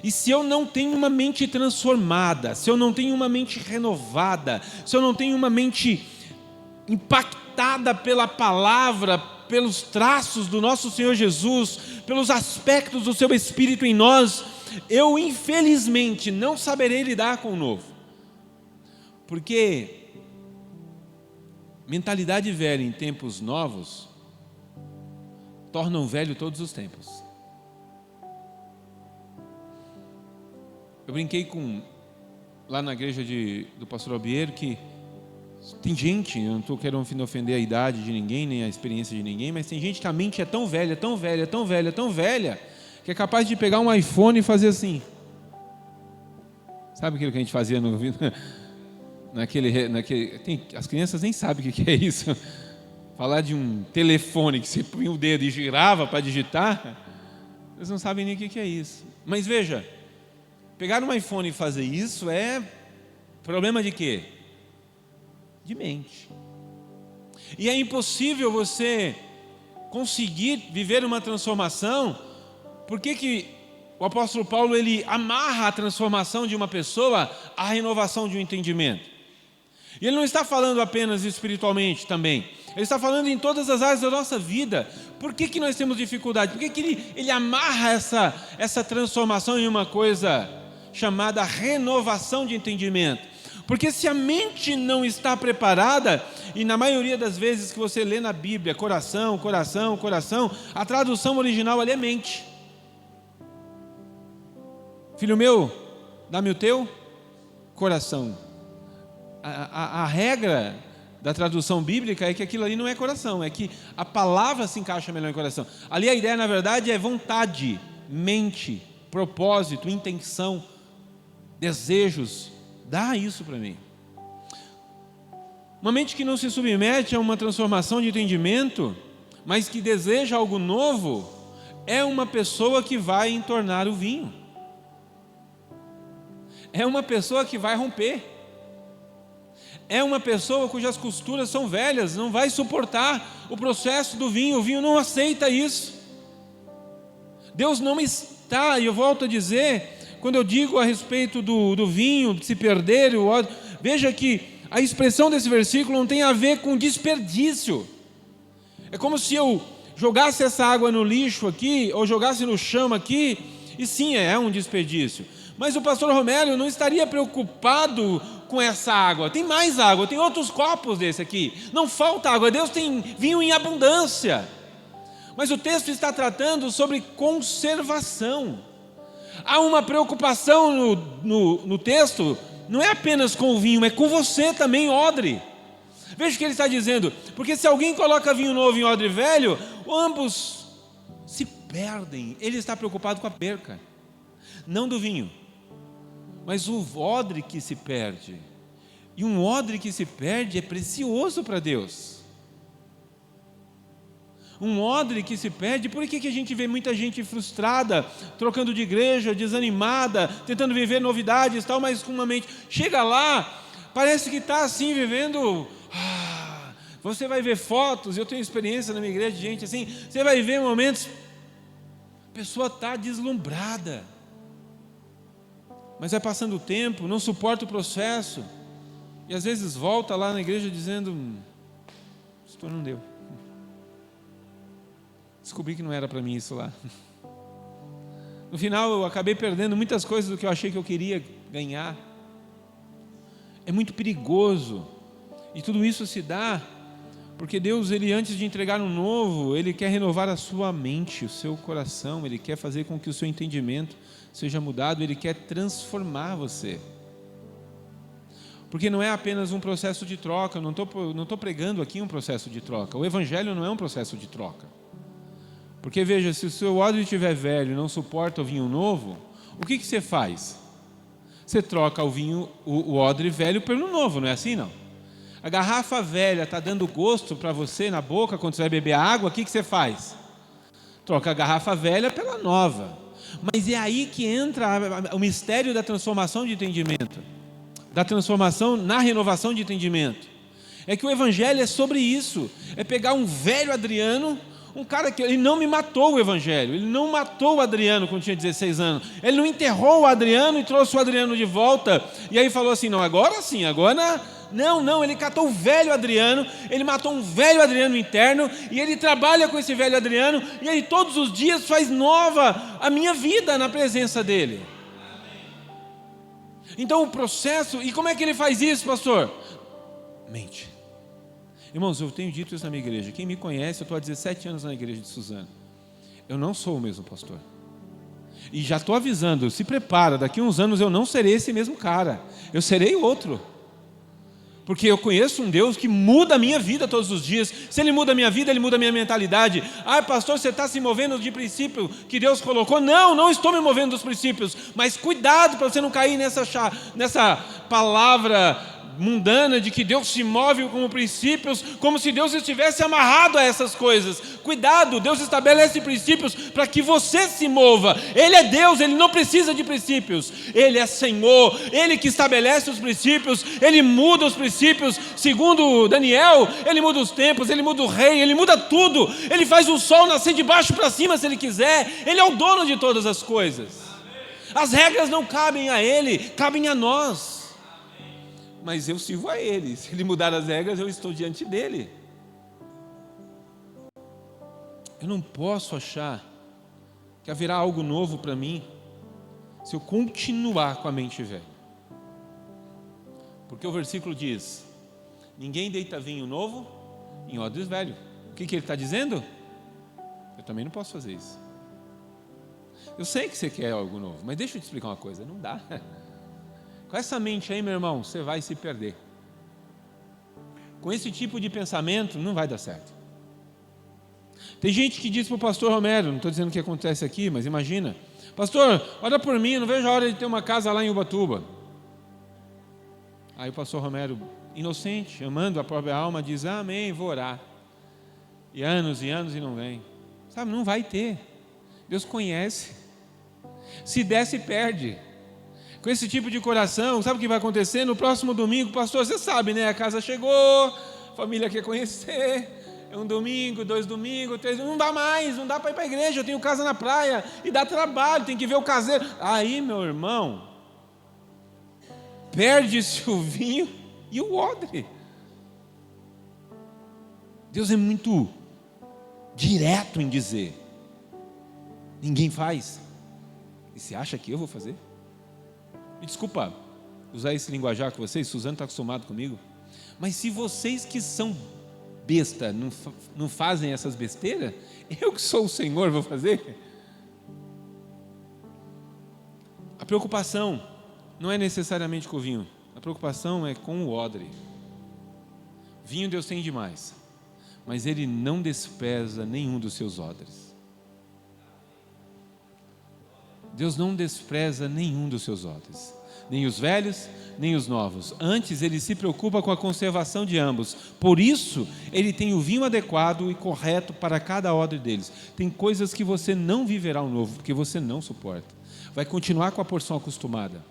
E se eu não tenho uma mente transformada, se eu não tenho uma mente renovada, se eu não tenho uma mente impactada pela palavra, pelos traços do nosso Senhor Jesus, pelos aspectos do seu Espírito em nós, eu infelizmente não saberei lidar com o novo. Porque mentalidade velha em tempos novos tornam velho todos os tempos. Eu brinquei lá na igreja do pastor Albiero que tem gente, eu não estou querendo ofender a idade de ninguém, nem a experiência de ninguém, mas tem gente que a mente é tão velha, tão velha, tão velha, tão velha, que é capaz de pegar um iPhone e fazer assim. Sabe aquilo que a gente fazia as crianças nem sabem o que é isso. Falar de um telefone que você punha o dedo e girava para digitar, eles não sabem nem o que é isso. Mas veja, pegar um iPhone e fazer isso é problema de quê? De mente. E é impossível você conseguir viver uma transformação. Por que o apóstolo Paulo ele amarra a transformação de uma pessoa à renovação de um entendimento? E ele não está falando apenas espiritualmente também, ele está falando em todas as áreas da nossa vida. Por que nós temos dificuldade? Por que ele amarra essa transformação em uma coisa chamada renovação de entendimento? Porque se a mente não está preparada, e na maioria das vezes que você lê na Bíblia, coração, coração, coração, a tradução original ali é mente. Filho meu, dá-me o teu coração. A regra da tradução bíblica é que aquilo ali não é coração, é que a palavra se encaixa melhor em coração. Ali a ideia, na verdade, é vontade, mente, propósito, intenção, desejos. Dá isso para mim. Uma mente que não se submete a uma transformação de entendimento, mas que deseja algo novo, é uma pessoa que vai entornar o vinho. É uma pessoa que vai romper. É uma pessoa cujas costuras são velhas, não vai suportar o processo do vinho, o vinho não aceita isso. Deus não está, e eu volto a dizer, quando eu digo a respeito do vinho se perder, veja que a expressão desse versículo não tem a ver com desperdício. É como se eu jogasse essa água no lixo aqui, ou jogasse no chão aqui, e sim, é um desperdício. Mas o pastor Romero não estaria preocupado com essa água. Tem mais água, tem outros copos desse aqui. Não falta água, Deus tem vinho em abundância. Mas o texto está tratando sobre conservação. Há uma preocupação no texto, não é apenas com o vinho, é com você também, odre. Veja o que ele está dizendo, porque se alguém coloca vinho novo em odre velho, ambos se perdem. Ele está preocupado com a perca, não do vinho, mas o odre que se perde. E um odre que se perde é precioso para Deus. Um odre que se perde, por que a gente vê muita gente frustrada, trocando de igreja, desanimada, tentando viver novidades e tal, mas com uma mente, chega lá, parece que está assim, vivendo, você vai ver fotos, eu tenho experiência na minha igreja de gente assim, você vai ver momentos, a pessoa está deslumbrada, mas vai passando o tempo, não suporta o processo, e às vezes volta lá na igreja dizendo, pastor, não deu. Descobri que não era para mim isso lá. No final eu acabei perdendo muitas coisas do que eu achei que eu queria ganhar. É muito perigoso. E tudo isso se dá porque Deus, Ele antes de entregar um novo, Ele quer renovar a sua mente, o seu coração. Ele quer fazer com que o seu entendimento seja mudado. Ele quer transformar você. Porque não é apenas um processo de troca. Eu não estou pregando aqui um processo de troca. O Evangelho não é um processo de troca. Porque veja, se o seu odre estiver velho e não suporta o vinho novo, o que você faz? Você troca o odre velho pelo novo, não é assim não? A garrafa velha está dando gosto para você na boca quando você vai beber água, o que você faz? Troca a garrafa velha pela nova. Mas é aí que entra o mistério da transformação de entendimento, da transformação na renovação de entendimento. É que o Evangelho é sobre isso, é pegar um velho Adriano, um cara que ele não me matou o Evangelho, ele não matou o Adriano quando tinha 16 anos, ele não enterrou o Adriano e trouxe o Adriano de volta, e aí falou assim, não, agora sim, agora, não, ele catou o velho Adriano, ele matou um velho Adriano interno, e ele trabalha com esse velho Adriano, e ele todos os dias faz nova a minha vida na presença dele. Então o processo, e como é que ele faz isso, pastor? Mente. Irmãos, eu tenho dito isso na minha igreja. Quem me conhece, eu estou há 17 anos na igreja de Suzano. Eu não sou o mesmo pastor. E já estou avisando, se prepara, daqui a uns anos eu não serei esse mesmo cara. Eu serei outro. Porque eu conheço um Deus que muda a minha vida todos os dias. Se Ele muda a minha vida, Ele muda a minha mentalidade. Pastor, você está se movendo de princípio que Deus colocou? Não estou me movendo dos princípios. Mas cuidado para você não cair nessa palavra mundana de que Deus se move como princípios, como se Deus estivesse amarrado a essas coisas. Cuidado, Deus estabelece princípios para que você se mova. Ele é Deus, Ele não precisa de princípios. Ele é Senhor, Ele que estabelece os princípios, Ele muda os princípios. Segundo Daniel, Ele muda os tempos, Ele muda o rei, Ele muda tudo. Ele faz o sol nascer de baixo para cima se Ele quiser. Ele é o dono de todas as coisas. As regras não cabem a Ele, cabem a nós. Mas eu sirvo a Ele. Se Ele mudar as regras, eu estou diante dEle. Eu não posso achar que haverá algo novo para mim se eu continuar com a mente velha. Porque o versículo diz, ninguém deita vinho novo em odres velho. O que ele está dizendo? Eu também não posso fazer isso. Eu sei que você quer algo novo, mas deixa eu te explicar uma coisa, não dá. Com essa mente aí, meu irmão, você vai se perder. Com esse tipo de pensamento, não vai dar certo. Tem gente que diz para o pastor Romero, não estou dizendo o que acontece aqui, mas imagina, pastor, ora por mim, eu não vejo a hora de ter uma casa lá em Ubatuba. Aí o pastor Romero inocente, amando a própria alma, diz: amém, vou orar. E anos e não vem. Sabe, não vai ter. Deus conhece. Se der, se perde. Com esse tipo de coração, sabe o que vai acontecer? No próximo domingo, pastor, você sabe, né? A casa chegou, a família quer conhecer. É um domingo, 2 domingos, 3, não dá mais, não dá para ir para a igreja, eu tenho casa na praia, e dá trabalho, tem que ver o caseiro. Aí, meu irmão, perde-se o vinho e o odre. Deus é muito direto em dizer: ninguém faz. E você acha que eu vou fazer? Me desculpa usar esse linguajar com vocês, Suzano está acostumado comigo, mas se vocês que são besta não fazem essas besteiras, eu que sou o Senhor vou fazer? A preocupação não é necessariamente com o vinho, a preocupação é com o odre. Vinho Deus tem demais, mas Ele não despreza nenhum dos seus odres. Deus não despreza nenhum dos seus odres, nem os velhos, nem os novos. Antes, Ele se preocupa com a conservação de ambos. Por isso, Ele tem o vinho adequado e correto para cada odre deles. Tem coisas que você não viverá o novo, porque você não suporta. Vai continuar com a porção acostumada.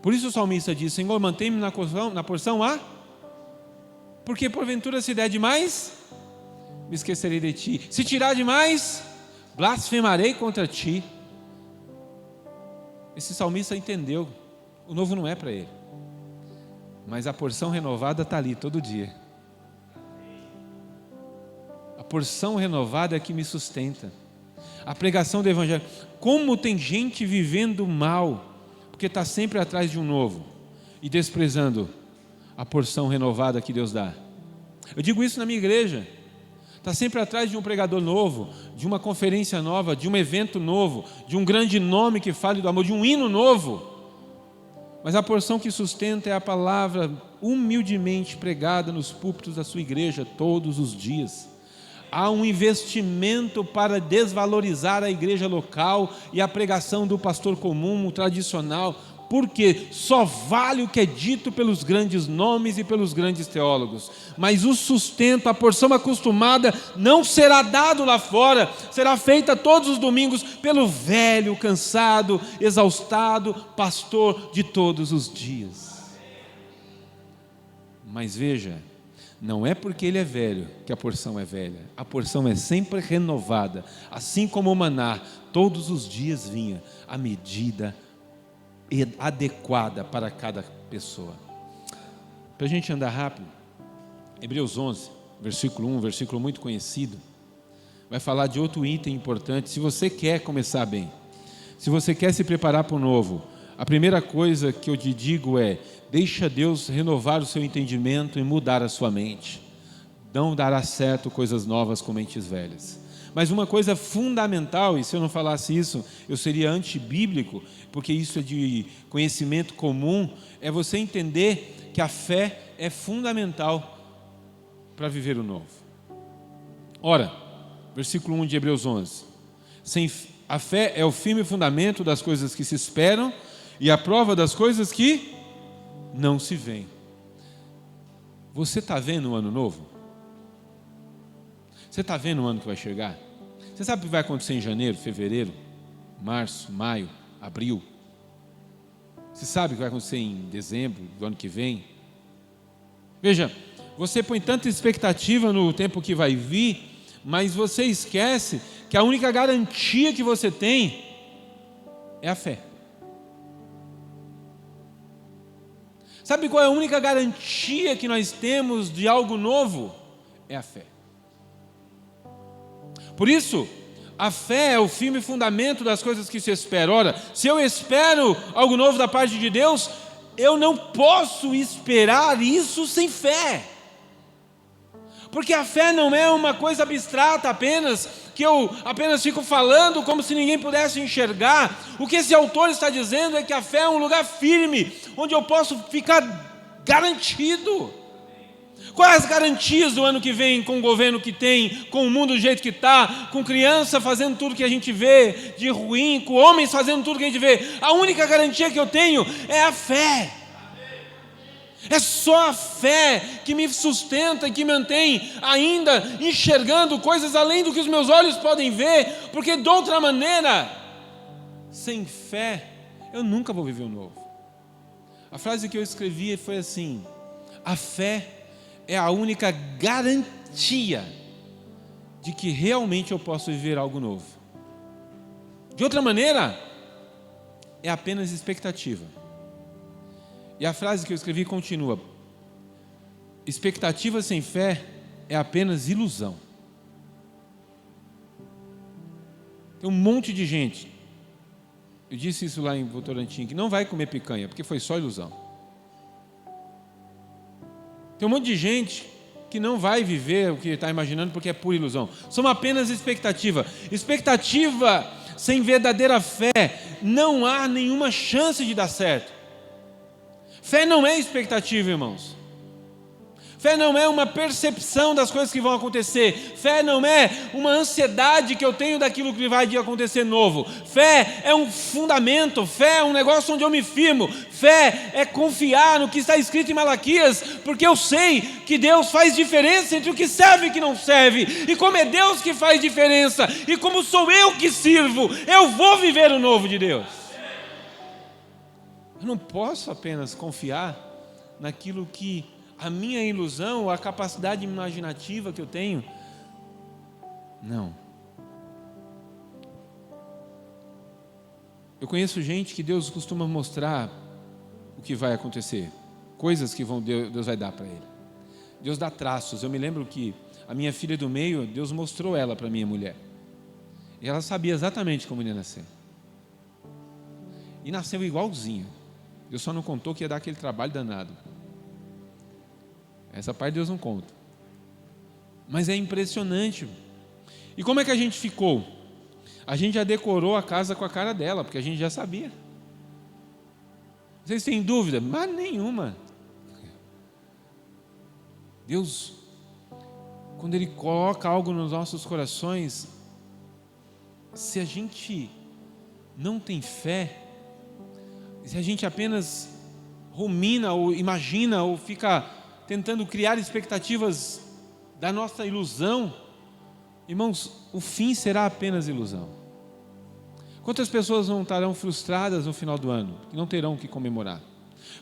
Por isso o salmista diz: Senhor, mantém-me na porção A, porque porventura se der demais, me esquecerei de Ti. Se tirar demais, blasfemarei contra Ti. Esse salmista entendeu, o novo não é para ele, mas a porção renovada está ali todo dia. A porção renovada é que me sustenta. A pregação do Evangelho. Como tem gente vivendo mal, porque está sempre atrás de um novo e desprezando a porção renovada que Deus dá. Eu digo isso na minha igreja. Está sempre atrás de um pregador novo, de uma conferência nova, de um evento novo, de um grande nome que fale do amor, de um hino novo. Mas a porção que sustenta é a palavra humildemente pregada nos púlpitos da sua igreja todos os dias. Há um investimento para desvalorizar a igreja local e a pregação do pastor comum, o tradicional, porque só vale o que é dito pelos grandes nomes e pelos grandes teólogos, mas o sustento, a porção acostumada não será dado lá fora, será feita todos os domingos pelo velho, cansado, exaustado pastor de todos os dias. Mas veja, não é porque ele é velho que a porção é velha, a porção é sempre renovada, assim como o maná, todos os dias vinha a medida adequada para cada pessoa. Para a gente andar rápido, Hebreus 11, versículo 1, versículo muito conhecido, vai falar de outro item importante. Se você quer começar bem, se você quer se preparar para o novo, a primeira coisa que eu te digo é: deixa Deus renovar o seu entendimento e mudar a sua mente. Não dará certo coisas novas com mentes velhas. Mas uma coisa fundamental, e se eu não falasse isso, eu seria antibíblico, porque isso é de conhecimento comum, é você entender que a fé é fundamental para viver o novo. Ora, versículo 1 de Hebreus 11: a fé é o firme fundamento das coisas que se esperam e a prova das coisas que não se veem. Você está vendo o ano novo? Você está vendo o ano que vai chegar? Você sabe o que vai acontecer em janeiro, fevereiro, março, maio, abril? Você sabe o que vai acontecer em dezembro do ano que vem? Veja, você põe tanta expectativa no tempo que vai vir, mas você esquece que a única garantia que você tem é a fé. Sabe qual é a única garantia que nós temos de algo novo? É a fé. Por isso, a fé é o firme fundamento das coisas que se esperam. Ora, se eu espero algo novo da parte de Deus, eu não posso esperar isso sem fé. Porque a fé não é uma coisa abstrata apenas, que eu apenas fico falando como se ninguém pudesse enxergar. O que esse autor está dizendo é que a fé é um lugar firme, onde eu posso ficar garantido. Quais as garantias do ano que vem, com o governo que tem, com o mundo do jeito que está, com criança fazendo tudo que a gente vê de ruim, com homens fazendo tudo que a gente vê? A única garantia que eu tenho é a fé. É só a fé que me sustenta e que mantém ainda enxergando coisas além do que os meus olhos podem ver, porque de outra maneira, sem fé, eu nunca vou viver o novo. A frase que eu escrevi foi assim: a fé é a única garantia de que realmente eu posso viver algo novo. De outra maneira, é apenas expectativa. E a frase que eu escrevi continua: expectativa sem fé é apenas ilusão. Tem um monte de gente, eu disse isso lá em Votorantim, que não vai comer picanha, porque foi só ilusão. Tem um monte de gente que não vai viver o que está imaginando, porque é pura ilusão. São apenas expectativa. Expectativa sem verdadeira fé, não há nenhuma chance de dar certo. Fé não é expectativa, irmãos. Fé não é uma percepção das coisas que vão acontecer. Fé não é uma ansiedade que eu tenho daquilo que vai acontecer novo. Fé é um fundamento. Fé é um negócio onde eu me firmo. Fé é confiar no que está escrito em Malaquias, porque eu sei que Deus faz diferença entre o que serve e o que não serve. E como é Deus que faz diferença, e como sou eu que sirvo, eu vou viver o novo de Deus. Eu não posso apenas confiar naquilo que a minha ilusão, a capacidade imaginativa que eu tenho. Não. Eu conheço gente que Deus costuma mostrar o que vai acontecer, coisas que Deus vai dar para ele. Deus dá traços. Eu me lembro que a minha filha do meio, Deus mostrou ela para minha mulher. E ela sabia exatamente como ia nascer. E nasceu igualzinho. Deus só não contou que ia dar aquele trabalho danado. Essa parte Deus não conta. Mas é impressionante. E como é que a gente ficou? A gente já decorou a casa com a cara dela, porque a gente já sabia. Vocês têm dúvida? Mas nenhuma. Deus, quando Ele coloca algo nos nossos corações, se a gente não tem fé, se a gente apenas rumina ou imagina ou fica tentando criar expectativas da nossa ilusão, irmãos, o fim será apenas ilusão. Quantas pessoas não estarão frustradas no final do ano, que não terão o que comemorar?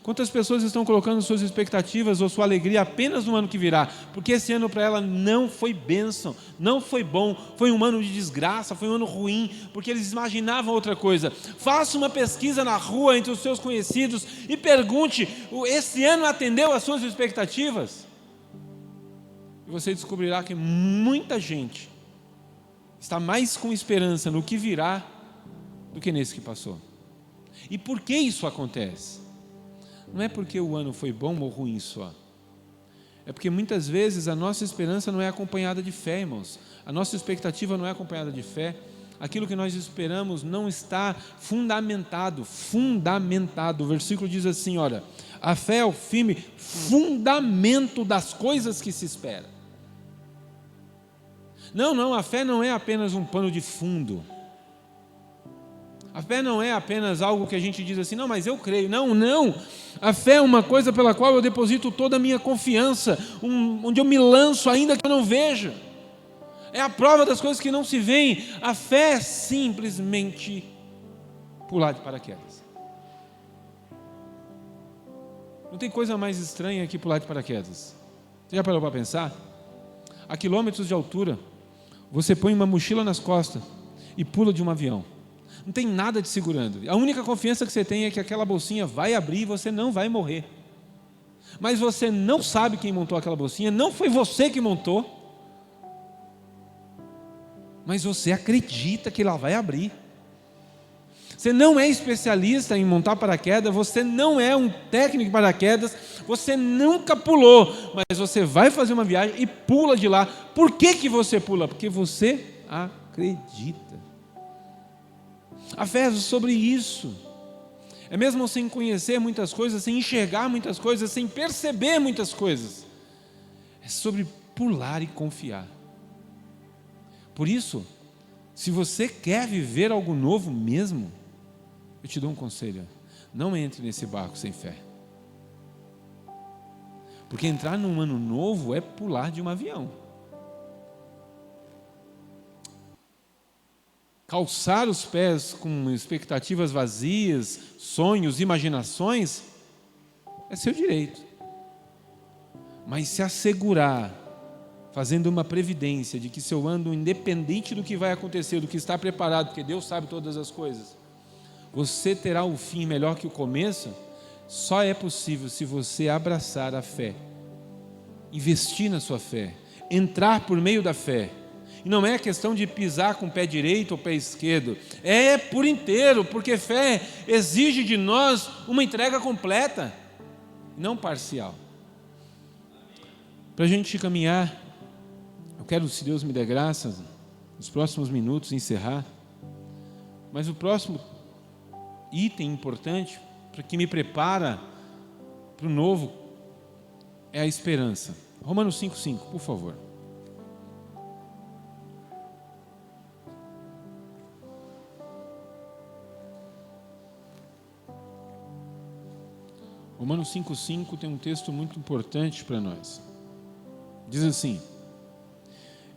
Quantas pessoas estão colocando suas expectativas ou sua alegria apenas no ano que virá, porque esse ano para ela não foi bênção, não foi bom, foi um ano de desgraça, foi um ano ruim, porque eles imaginavam outra coisa. Faça uma pesquisa na rua entre os seus conhecidos e pergunte: esse ano atendeu às suas expectativas? E você descobrirá que muita gente está mais com esperança no que virá do que nesse que passou. E por que isso acontece? Não é porque o ano foi bom ou ruim só. É porque muitas vezes a nossa esperança não é acompanhada de fé, irmãos. A nossa expectativa não é acompanhada de fé. Aquilo que nós esperamos não está fundamentado. O versículo diz assim, olha: a fé é o firme fundamento das coisas que se espera. Não, a fé não é apenas um pano de fundo. A fé não é apenas algo que a gente diz assim: não, mas eu creio. Não. A fé é uma coisa pela qual eu deposito toda a minha confiança, onde eu me lanço ainda que eu não veja. É a prova das coisas que não se veem. A fé é simplesmente pular de paraquedas. Não tem coisa mais estranha que pular de paraquedas. Você já parou para pensar? A quilômetros de altura, você põe uma mochila nas costas e pula de um avião. Não tem nada te segurando. A única confiança que você tem é que aquela bolsinha vai abrir e você não vai morrer. Mas você não sabe quem montou aquela bolsinha, não foi você que montou, mas você acredita que ela vai abrir. Você não é especialista em montar paraquedas, você não é um técnico de paraquedas, você nunca pulou, mas você vai fazer uma viagem e pula de lá. Por que você pula? Porque você acredita. A fé é sobre isso. É mesmo sem conhecer muitas coisas, sem enxergar muitas coisas, sem perceber muitas coisas. É sobre pular e confiar. Por isso, se você quer viver algo novo mesmo, eu te dou um conselho: não entre nesse barco sem fé. Porque entrar num ano novo é pular de um avião. Calçar os pés com expectativas vazias, sonhos, imaginações, é seu direito. Mas se assegurar, fazendo uma previdência de que seu ano, independente do que vai acontecer, do que está preparado, porque Deus sabe todas as coisas, você terá um fim melhor que o começo, só é possível se você abraçar a fé, investir na sua fé, entrar por meio da fé. E não é questão de pisar com o pé direito ou pé esquerdo, é por inteiro, porque fé exige de nós uma entrega completa, não parcial. Para a gente caminhar, eu quero, se Deus me der graças, nos próximos minutos encerrar, mas o próximo item importante, para que me prepara para o novo, é a esperança. Romanos 5,5, por favor. Romanos 5,5 tem um texto muito importante para nós. Diz assim: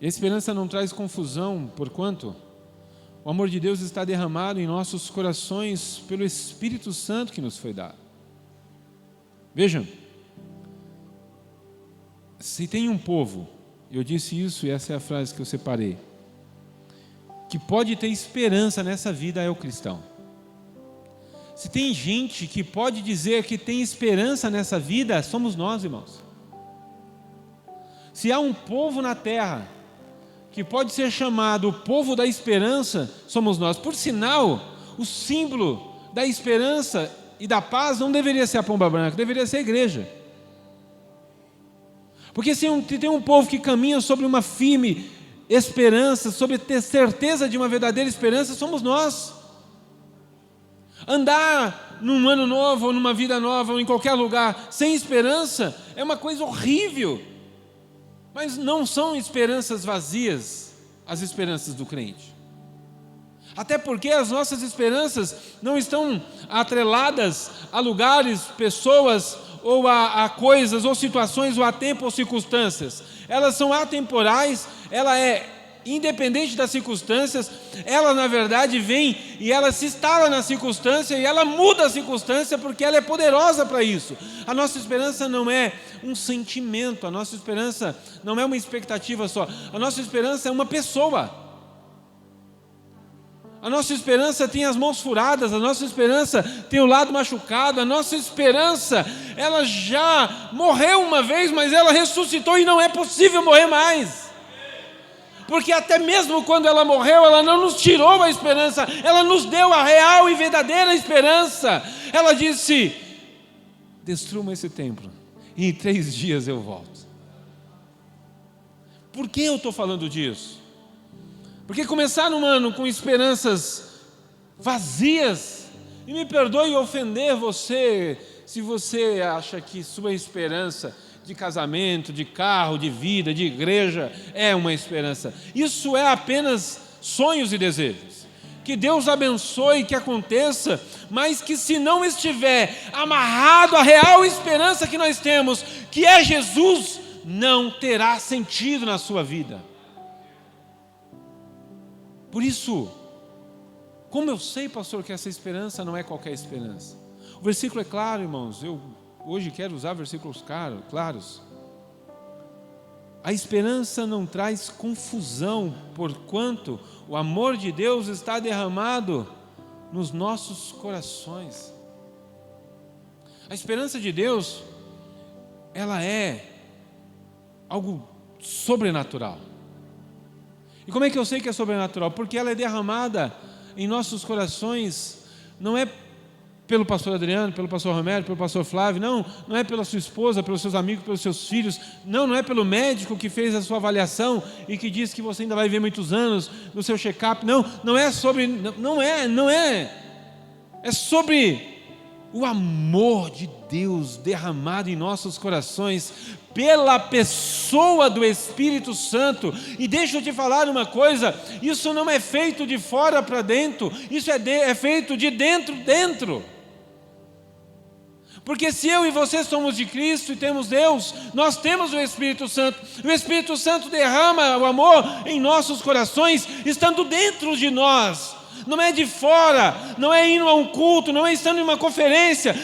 a esperança não traz confusão, porquanto o amor de Deus está derramado em nossos corações pelo Espírito Santo que nos foi dado. Vejam, se tem um povo, eu disse isso e essa é a frase que eu separei, que pode ter esperança nessa vida, é o cristão. Se tem gente que pode dizer que tem esperança nessa vida, somos nós, irmãos. Se há um povo na terra que pode ser chamado o povo da esperança, somos nós. Por sinal, o símbolo da esperança e da paz não deveria ser a pomba branca, deveria ser a igreja. Porque se tem um povo que caminha sobre uma firme esperança, sobre ter certeza de uma verdadeira esperança, somos nós. Andar num ano novo, ou numa vida nova, ou em qualquer lugar, sem esperança, é uma coisa horrível. Mas não são esperanças vazias, as esperanças do crente. Até porque as nossas esperanças não estão atreladas a lugares, pessoas, ou a coisas, ou situações, ou a tempo, ou circunstâncias. Elas são atemporais, ela é independente das circunstâncias, ela na verdade vem e ela se instala na circunstância e ela muda a circunstância porque ela é poderosa para isso. A nossa esperança não é um sentimento, a nossa esperança não é uma expectativa só, a nossa esperança é uma pessoa. A nossa esperança tem as mãos furadas, a nossa esperança tem o lado machucado, a nossa esperança, ela já morreu uma vez, mas ela ressuscitou e não é possível morrer mais. Porque até mesmo quando ela morreu, ela não nos tirou a esperança, ela nos deu a real e verdadeira esperança. Ela disse: destrua esse templo, e em 3 dias eu volto. Por que eu estou falando disso? Porque começar um ano com esperanças vazias, e me perdoe ofender você, se você acha que sua esperança de casamento, de carro, de vida, de igreja, é uma esperança. Isso é apenas sonhos e desejos. Que Deus abençoe, que aconteça, mas que se não estiver amarrado à real esperança que nós temos, que é Jesus, não terá sentido na sua vida. Por isso, como eu sei, pastor, que essa esperança não é qualquer esperança? O versículo é claro, irmãos, eu hoje quero usar versículos claros. A esperança não traz confusão, porquanto o amor de Deus está derramado nos nossos corações. A esperança de Deus, ela é algo sobrenatural. E como é que eu sei que é sobrenatural? Porque ela é derramada em nossos corações, não é pelo pastor Adriano, pelo pastor Romero, pelo pastor Flávio, não é pela sua esposa, pelos seus amigos, pelos seus filhos, não é pelo médico que fez a sua avaliação e que diz que você ainda vai viver muitos anos no seu check-up, não é sobre o amor de Deus derramado em nossos corações pela pessoa do Espírito Santo. E deixa eu te falar uma coisa, isso não é feito de fora para dentro, isso é feito de dentro. Porque se eu e você somos de Cristo e temos Deus, nós temos o Espírito Santo. O Espírito Santo derrama o amor em nossos corações, estando dentro de nós. Não é de fora, não é indo a um culto, não é estando em uma conferência,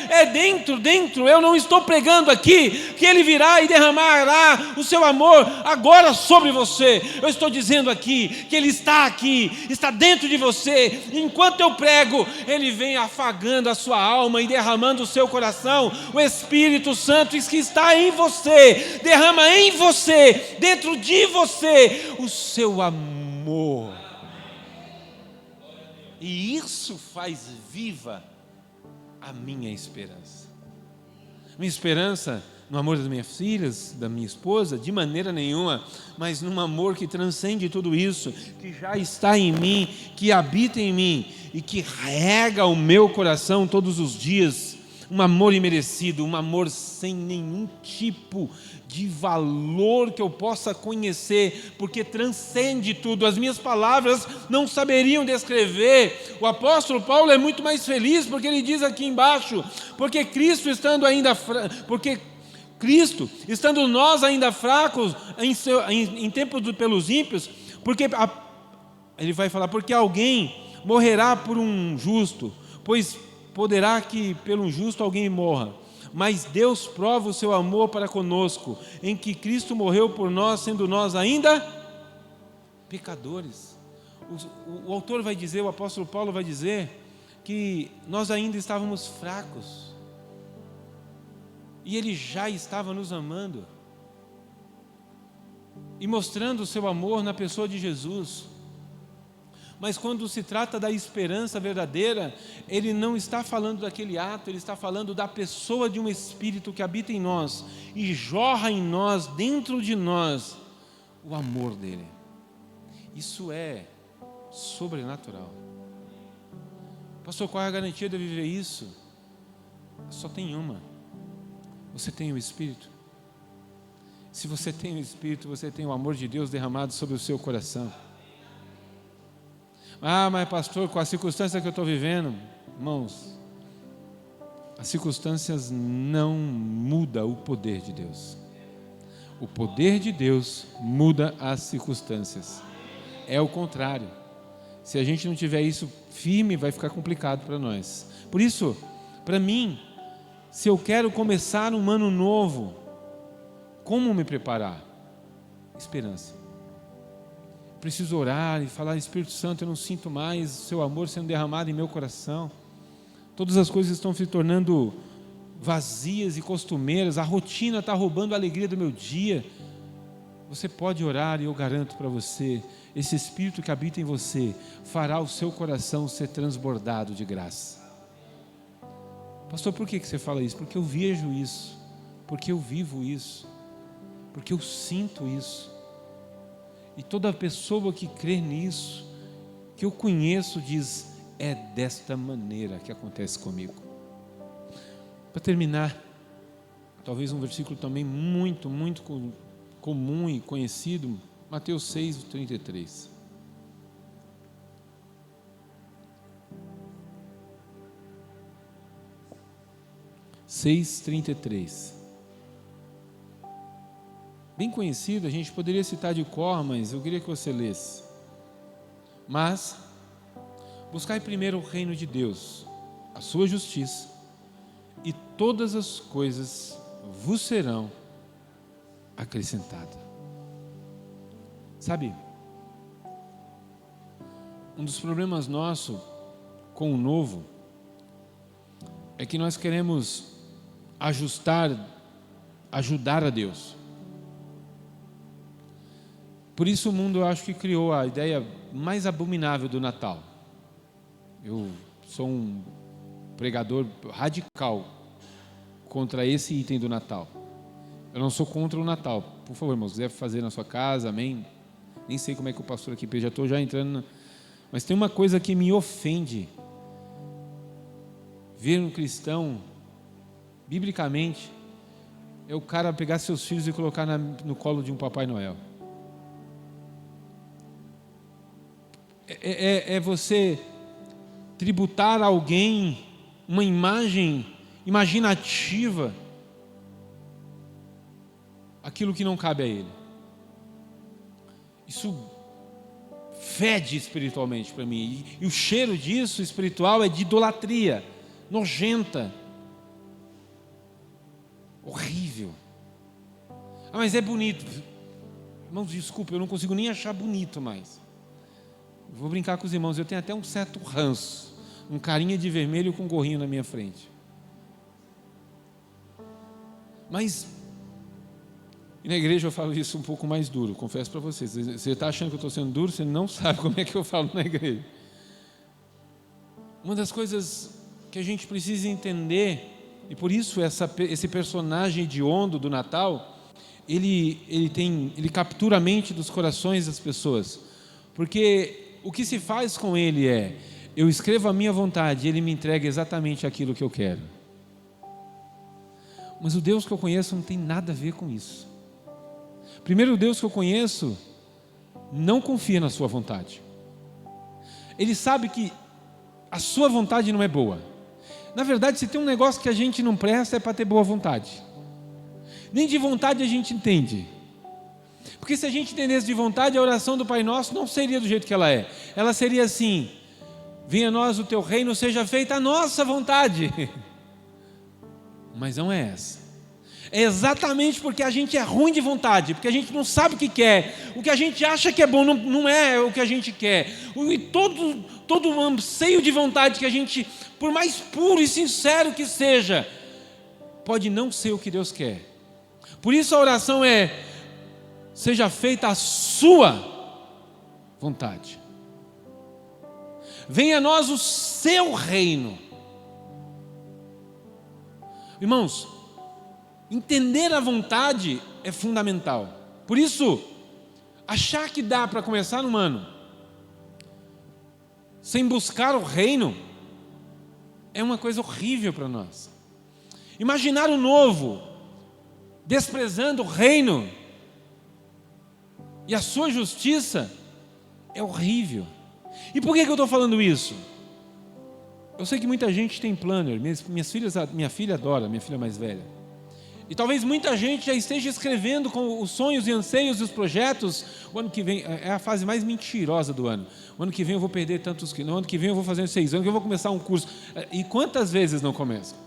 é dentro. Eu não estou pregando aqui que Ele virá e derramará o seu amor agora sobre você. Eu estou dizendo aqui que Ele está aqui, está dentro de você. Enquanto eu prego, Ele vem afagando a sua alma e derramando o seu coração. O Espírito Santo que está em você, derrama em você, dentro de você, o seu amor. E isso faz viva a minha esperança. Minha esperança no amor das minhas filhas, da minha esposa, de maneira nenhuma, mas num amor que transcende tudo isso, que já está em mim, que habita em mim e que rega o meu coração todos os dias. Um amor imerecido, um amor sem nenhum tipo de valor que eu possa conhecer, porque transcende tudo. As minhas palavras não saberiam descrever. O apóstolo Paulo é muito mais feliz, porque ele diz aqui embaixo, porque Cristo estando nós ainda fracos em tempos pelos ímpios, ele vai falar, porque alguém morrerá por um justo, pois poderá que pelo justo alguém morra, mas Deus prova o seu amor para conosco, em que Cristo morreu por nós, sendo nós ainda pecadores. O autor vai dizer, o apóstolo Paulo vai dizer, que nós ainda estávamos fracos, e Ele já estava nos amando, e mostrando o seu amor na pessoa de Jesus. Mas quando se trata da esperança verdadeira, ele não está falando daquele ato, ele está falando da pessoa de um Espírito que habita em nós e jorra em nós, dentro de nós, o amor dele. Isso é sobrenatural. Pastor, qual é a garantia de eu viver isso? Só tem uma. Você tem o Espírito. Se você tem o Espírito, você tem o amor de Deus derramado sobre o seu coração. Ah, mas pastor, com a circunstância que eu estou vivendo, irmãos, as circunstâncias não mudam o poder de Deus. O poder de Deus muda as circunstâncias. É o contrário. Se a gente não tiver isso firme, vai ficar complicado para nós. Por isso, para mim, se eu quero começar um ano novo, como me preparar? Esperança. Preciso orar e falar, Espírito Santo, eu não sinto mais o seu amor sendo derramado em meu coração. Todas as coisas estão se tornando vazias e costumeiras, a rotina está roubando a alegria do meu dia. Você pode orar e eu garanto para você, esse Espírito que habita em você fará o seu coração ser transbordado de graça. Pastor, por que você fala isso? Porque eu vejo isso, porque eu vivo isso, porque eu sinto isso. E toda pessoa que crê nisso, que eu conheço, diz, é desta maneira que acontece comigo. Para terminar, talvez um versículo também muito comum e conhecido, Mateus 6:33. Bem conhecido, a gente poderia citar de cor, mas eu queria que você lesse. Mas, buscai primeiro o reino de Deus, a sua justiça, e todas as coisas vos serão acrescentadas. Sabe, um dos problemas nossos com o novo é que nós queremos ajudar a Deus. Por isso o mundo, eu acho que criou a ideia mais abominável do Natal. Eu sou um pregador radical contra esse item do Natal. Eu não sou contra o Natal. Por favor, irmãos, quiser fazer na sua casa, amém? Nem sei como é que o pastor aqui, já estou entrando. Mas tem uma coisa que me ofende. Ver um cristão, biblicamente, é o cara pegar seus filhos e colocar no colo de um Papai Noel. É você tributar a alguém uma imagem imaginativa aquilo que não cabe a Ele. Isso fede espiritualmente para mim. E o cheiro disso espiritual é de idolatria, nojenta, horrível. Ah, mas é bonito. Irmãos, desculpa, eu não consigo nem achar bonito mais. Vou brincar com os irmãos, eu tenho até um certo ranço, um carinha de vermelho com um gorrinho na minha frente. Mas e na igreja eu falo isso um pouco mais duro, confesso para vocês. Você está achando que eu estou sendo duro, você não sabe como é que eu falo na igreja. Uma das coisas que a gente precisa entender, e por isso esse personagem hediondo do Natal, ele captura a mente dos corações das pessoas, porque o que se faz com ele é: eu escrevo a minha vontade, ele me entrega exatamente aquilo que eu quero. Mas o Deus que eu conheço não tem nada a ver com isso. Primeiro, o Deus que eu conheço não confia na sua vontade. Ele sabe que a sua vontade não é boa. Na verdade, se tem um negócio que a gente não presta, é para ter boa vontade. Nem de vontade a gente entende. Porque se a gente entendesse de vontade, a oração do Pai Nosso não seria do jeito que ela é. Ela seria assim: venha a nós o teu reino, seja feita a nossa vontade. Mas não é essa. É exatamente porque a gente é ruim de vontade, porque a gente não sabe o que quer, o que a gente acha que é bom não é o que a gente quer. E todo o anseio de vontade que a gente, por mais puro e sincero que seja, pode não ser o que Deus quer. Por isso a oração é: seja feita a sua vontade. Venha a nós o seu reino. Irmãos, entender a vontade é fundamental. Por isso, achar que dá para começar um ano sem buscar o reino é uma coisa horrível para nós. Imaginar o novo desprezando o reino e a sua justiça é horrível. E por que eu estou falando isso? Eu sei que muita gente tem planner. Minha filha adora, minha filha mais velha. E talvez muita gente já esteja escrevendo com os sonhos e anseios e os projetos. O ano que vem é a fase mais mentirosa do ano. O ano que vem eu vou perder tantos quilos. No ano que vem eu vou fazer 6 anos, que eu vou começar um curso. E quantas vezes não começam?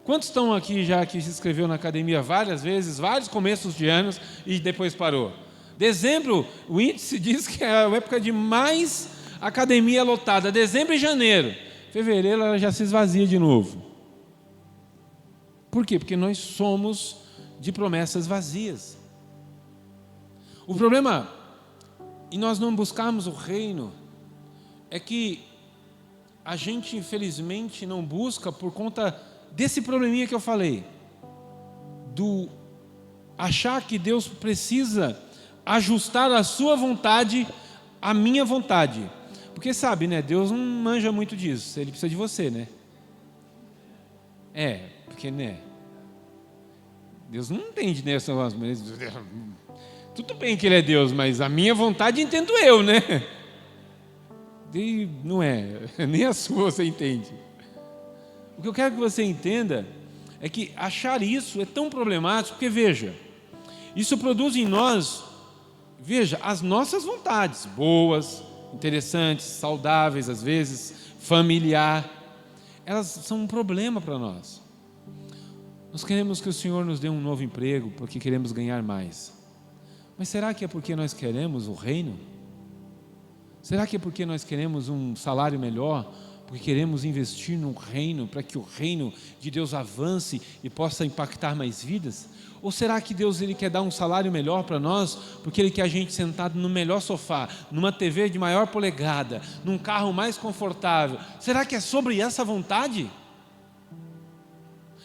Quantos estão aqui já que se inscreveu na academia várias vezes, vários começos de anos e depois parou? Dezembro, o índice diz que é a época de mais academia lotada. Dezembro e janeiro. Fevereiro ela já se esvazia de novo. Por quê? Porque nós somos de promessas vazias. O problema, em nós não buscarmos o reino, é que a gente infelizmente não busca por conta desse probleminha que eu falei, do achar que Deus precisa ajustar a sua vontade à minha vontade. Porque sabe, né? Deus não manja muito disso. Ele precisa de você, né? Porque, né? Deus não entende nessa. Tudo bem que Ele é Deus, mas a minha vontade entendo eu, né? E não é, nem a sua você entende. O que eu quero que você entenda é que achar isso é tão problemático, porque veja, isso produz em nós, as nossas vontades, boas, interessantes, saudáveis às vezes, familiar, elas são um problema para nós. Nós queremos que o Senhor nos dê um novo emprego porque queremos ganhar mais. Mas será que é porque nós queremos o reino? Será que é porque nós queremos um salário melhor? Porque queremos investir no reino para que o reino de Deus avance e possa impactar mais vidas? Ou será que Deus ele quer dar um salário melhor para nós porque Ele quer a gente sentado no melhor sofá, numa TV de maior polegada, num carro mais confortável? Será que é sobre essa vontade?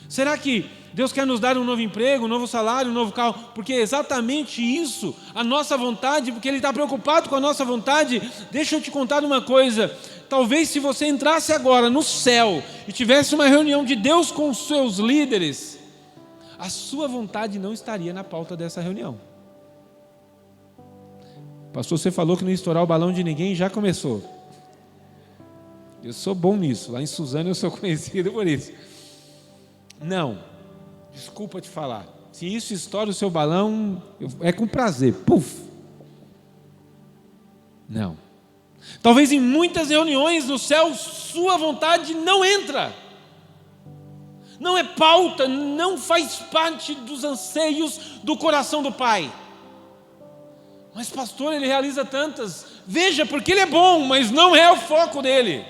Será que Deus quer nos dar um novo emprego, um novo salário, um novo carro? Porque é exatamente isso, a nossa vontade, porque Ele está preocupado com a nossa vontade. Deixa eu te contar uma coisa. Talvez se você entrasse agora no céu e tivesse uma reunião de Deus com os seus líderes, a sua vontade não estaria na pauta dessa reunião. Pastor, você falou que não ia estourar o balão de ninguém e já começou. Eu sou bom nisso, lá em Suzano eu sou conhecido por isso. Não. Desculpa te falar. Se isso estoura o seu balão, é com prazer. Puf! Não. Talvez em muitas reuniões no céu, sua vontade não entra. Não é pauta, não faz parte dos anseios do coração do Pai. Mas pastor, ele realiza tantas. Veja, porque ele é bom, mas não é o foco dele.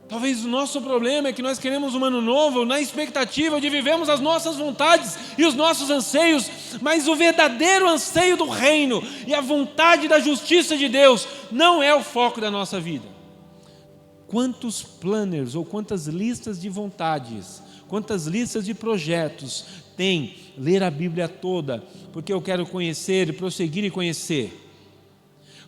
Talvez o nosso problema é que nós queremos um ano novo na expectativa de vivermos as nossas vontades e os nossos anseios, mas o verdadeiro anseio do reino e a vontade da justiça de Deus não é o foco da nossa vida. Quantos planners ou quantas listas de vontades, quantas listas de projetos tem ler a Bíblia toda, porque eu quero conhecer e prosseguir e conhecer?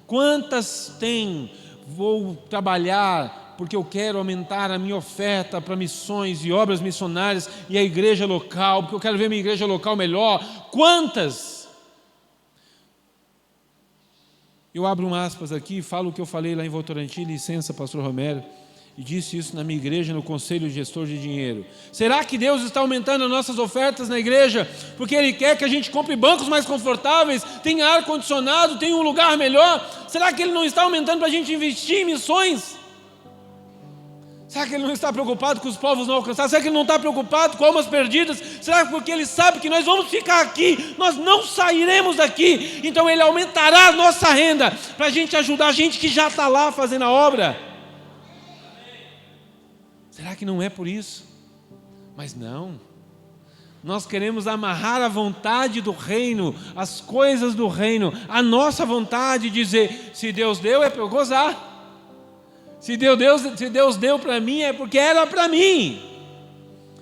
Quantas tem vou trabalhar porque eu quero aumentar a minha oferta para missões e obras missionárias e a igreja local, porque eu quero ver minha igreja local melhor? Quantas? Eu abro um aspas aqui e falo o que eu falei lá em Votorantim, licença, pastor Romero, e disse isso na minha igreja, no Conselho Gestor de Dinheiro. Será que Deus está aumentando as nossas ofertas na igreja porque Ele quer que a gente compre bancos mais confortáveis, tenha ar-condicionado, tenha um lugar melhor? Será que Ele não está aumentando para a gente investir em missões? Será que Ele não está preocupado com os povos não alcançados? Será que Ele não está preocupado com almas perdidas? Será que porque Ele sabe que nós vamos ficar aqui, nós não sairemos daqui, então Ele aumentará a nossa renda para a gente ajudar a gente que já está lá fazendo a obra? Será que não é por isso? Mas não. Nós queremos amarrar a vontade do reino, as coisas do reino, a nossa vontade, e dizer, se Deus deu é para eu gozar. Se Deus deu para mim é porque era para mim.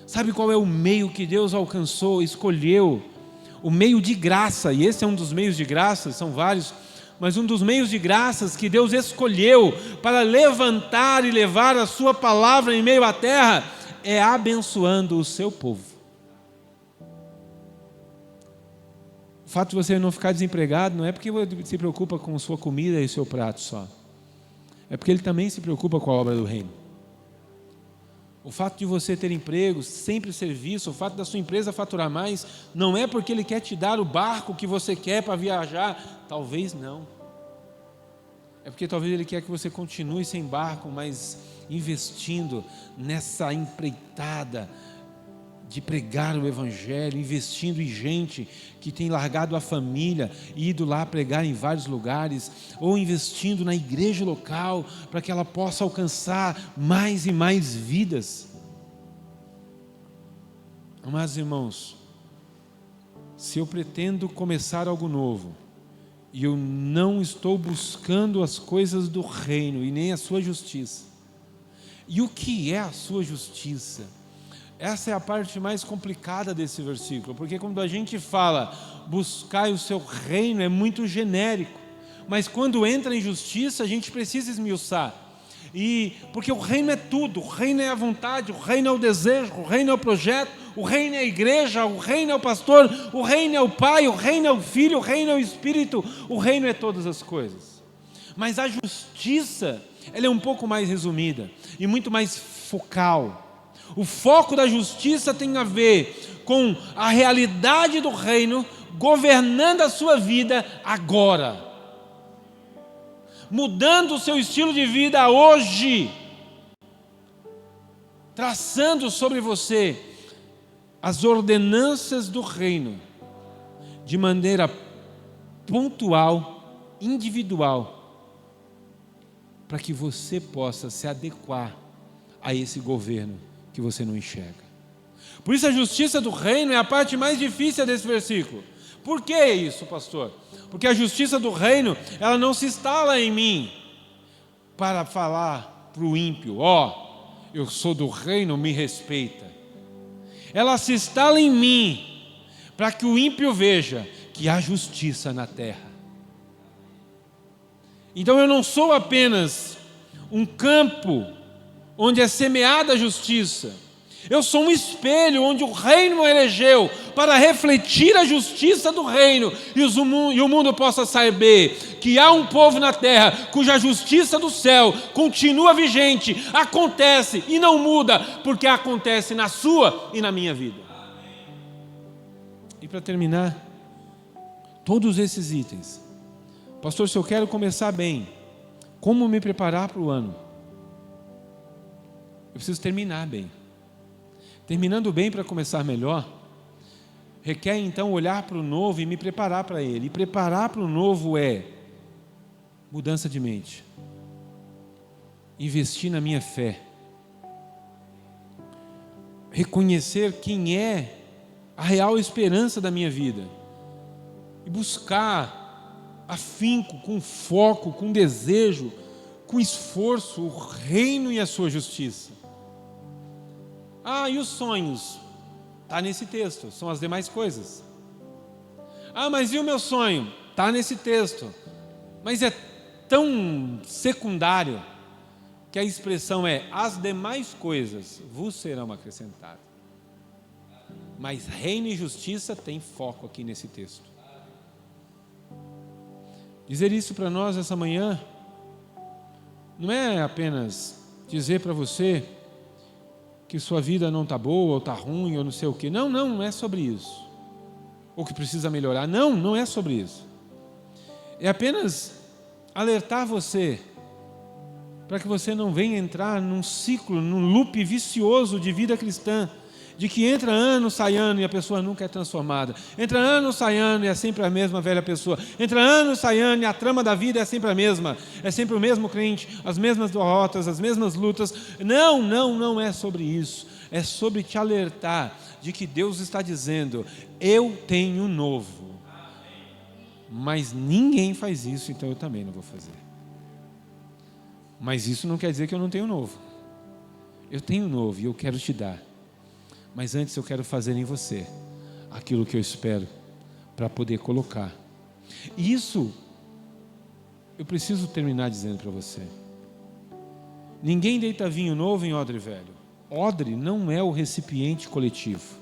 Sabe qual é o meio que Deus alcançou, escolheu? O meio de graça, e esse é um dos meios de graça, são vários, mas um dos meios de graças que Deus escolheu para levantar e levar a sua palavra em meio à terra é abençoando o seu povo. O fato de você não ficar desempregado não é porque você se preocupa com sua comida e seu prato só. É porque Ele também se preocupa com a obra do reino. O fato de você ter emprego, sempre serviço, o fato da sua empresa faturar mais, não é porque Ele quer te dar o barco que você quer para viajar. Talvez não. É porque talvez Ele quer que você continue sem barco, mas investindo nessa empreitada de pregar o Evangelho, investindo em gente que tem largado a família e ido lá pregar em vários lugares, ou investindo na igreja local para que ela possa alcançar mais e mais vidas. Amados irmãos, se eu pretendo começar algo novo e eu não estou buscando as coisas do reino e nem a sua justiça, e o que é a sua justiça? Essa é a parte mais complicada desse versículo, porque quando a gente fala buscai o seu reino é muito genérico, mas quando entra em justiça a gente precisa esmiuçar, porque o reino é tudo, o reino é a vontade, o reino é o desejo, o reino é o projeto, o reino é a igreja, o reino é o pastor, o reino é o pai, o reino é o filho, o reino é o espírito, o reino é todas as coisas. Mas a justiça, ela é um pouco mais resumida e muito mais focal. O foco da justiça tem a ver com a realidade do reino governando a sua vida agora, mudando o seu estilo de vida hoje, traçando sobre você as ordenanças do reino de maneira pontual, individual, para que você possa se adequar a esse governo que você não enxerga. Por isso a justiça do reino é a parte mais difícil desse versículo. Por que isso, pastor? Porque a justiça do reino, ela não se instala em mim para falar para o ímpio, eu sou do reino, me respeita. Ela se instala em mim para que o ímpio veja que há justiça na terra. Então eu não sou apenas um campo onde é semeada a justiça, Eu sou um espelho onde o reino elegeu para refletir a justiça do reino e o mundo possa saber que há um povo na terra cuja justiça do céu continua vigente, acontece e não muda, porque acontece na sua e na minha vida. E para terminar, todos esses itens, pastor, se eu quero começar bem, como me preparar para o ano? Eu preciso terminar bem. Terminando bem para começar melhor, requer então olhar para o novo e me preparar para ele. E preparar para o novo é mudança de mente, investir na minha fé, reconhecer quem é a real esperança da minha vida e buscar afinco, com foco, com desejo, com esforço, o reino e a sua justiça. E os sonhos? Está nesse texto, são as demais coisas. Mas e o meu sonho? Está nesse texto, mas é tão secundário que a expressão é: as demais coisas vos serão acrescentadas. Mas reino e justiça tem foco aqui nesse texto. Dizer isso para nós essa manhã não é apenas dizer para você que sua vida não está boa, ou está ruim, ou não sei o quê. Não é sobre isso. Ou que precisa melhorar. Não é sobre isso. É apenas alertar você para que você não venha entrar num ciclo, num loop vicioso de vida cristã, de que entra ano, sai ano e a pessoa nunca é transformada. Entra ano, sai ano e é sempre a mesma velha pessoa. Entra ano, sai ano e a trama da vida é sempre a mesma. É sempre o mesmo crente, as mesmas derrotas, as mesmas lutas. Não é sobre isso. É sobre te alertar de que Deus está dizendo: eu tenho novo. Mas ninguém faz isso, então eu também não vou fazer. Mas isso não quer dizer que eu não tenho novo. Eu tenho novo e eu quero te dar. Mas antes eu quero fazer em você aquilo que eu espero para poder colocar. E isso eu preciso terminar dizendo para você. Ninguém deita vinho novo em odre velho. Odre não é o recipiente coletivo.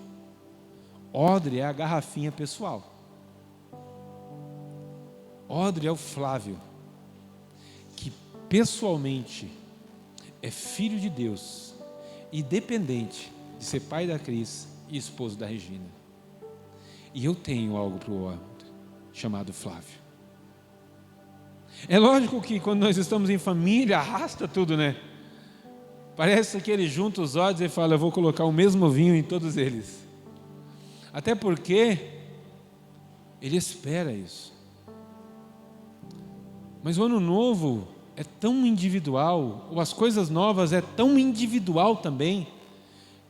Odre é a garrafinha pessoal. Odre é o Flávio, que pessoalmente é filho de Deus e dependente de ser pai da Cris e esposo da Regina. E eu tenho algo para o Odre, chamado Flávio. É lógico que quando nós estamos em família, arrasta tudo, né? Parece que ele junta os odres e fala: eu vou colocar o mesmo vinho em todos eles. Até porque ele espera isso. Mas o ano novo é tão individual, ou as coisas novas é tão individual também,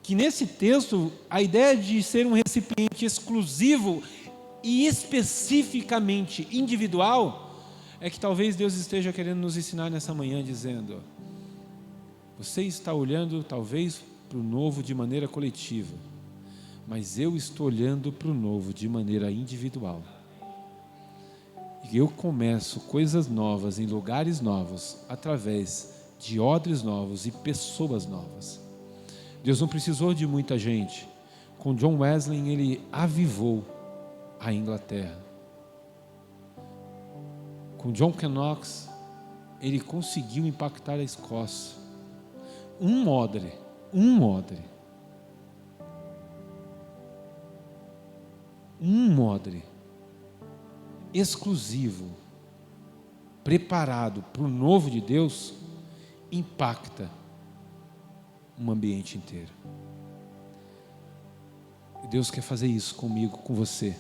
que nesse texto a ideia de ser um recipiente exclusivo e especificamente individual é que talvez Deus esteja querendo nos ensinar nessa manhã, dizendo: você está olhando talvez para o novo de maneira coletiva, mas eu estou olhando para o novo de maneira individual. E eu começo coisas novas em lugares novos através de odres novos e pessoas novas. Deus não precisou de muita gente. Com John Wesley ele avivou a Inglaterra. Com John Knox ele conseguiu impactar a Escócia. Um odre exclusivo, preparado para o novo de Deus, impacta um ambiente inteiro. E Deus quer fazer isso comigo, com você,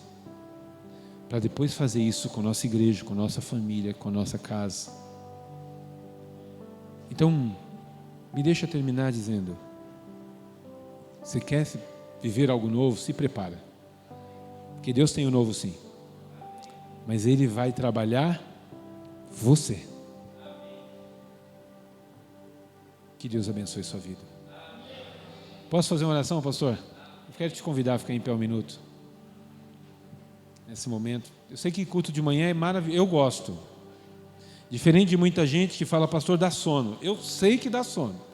para depois fazer isso com a nossa igreja, com a nossa família, com a nossa casa. Então, me deixa terminar dizendo: você quer viver algo novo? Se prepara, porque Deus tem o novo sim, mas Ele vai trabalhar você. Que Deus abençoe sua vida. Posso fazer uma oração, pastor? Eu quero te convidar a ficar em pé um minuto nesse momento. Eu sei que culto de manhã é maravilhoso, eu gosto. Diferente de muita gente que fala: pastor, dá sono. Eu sei que dá sono.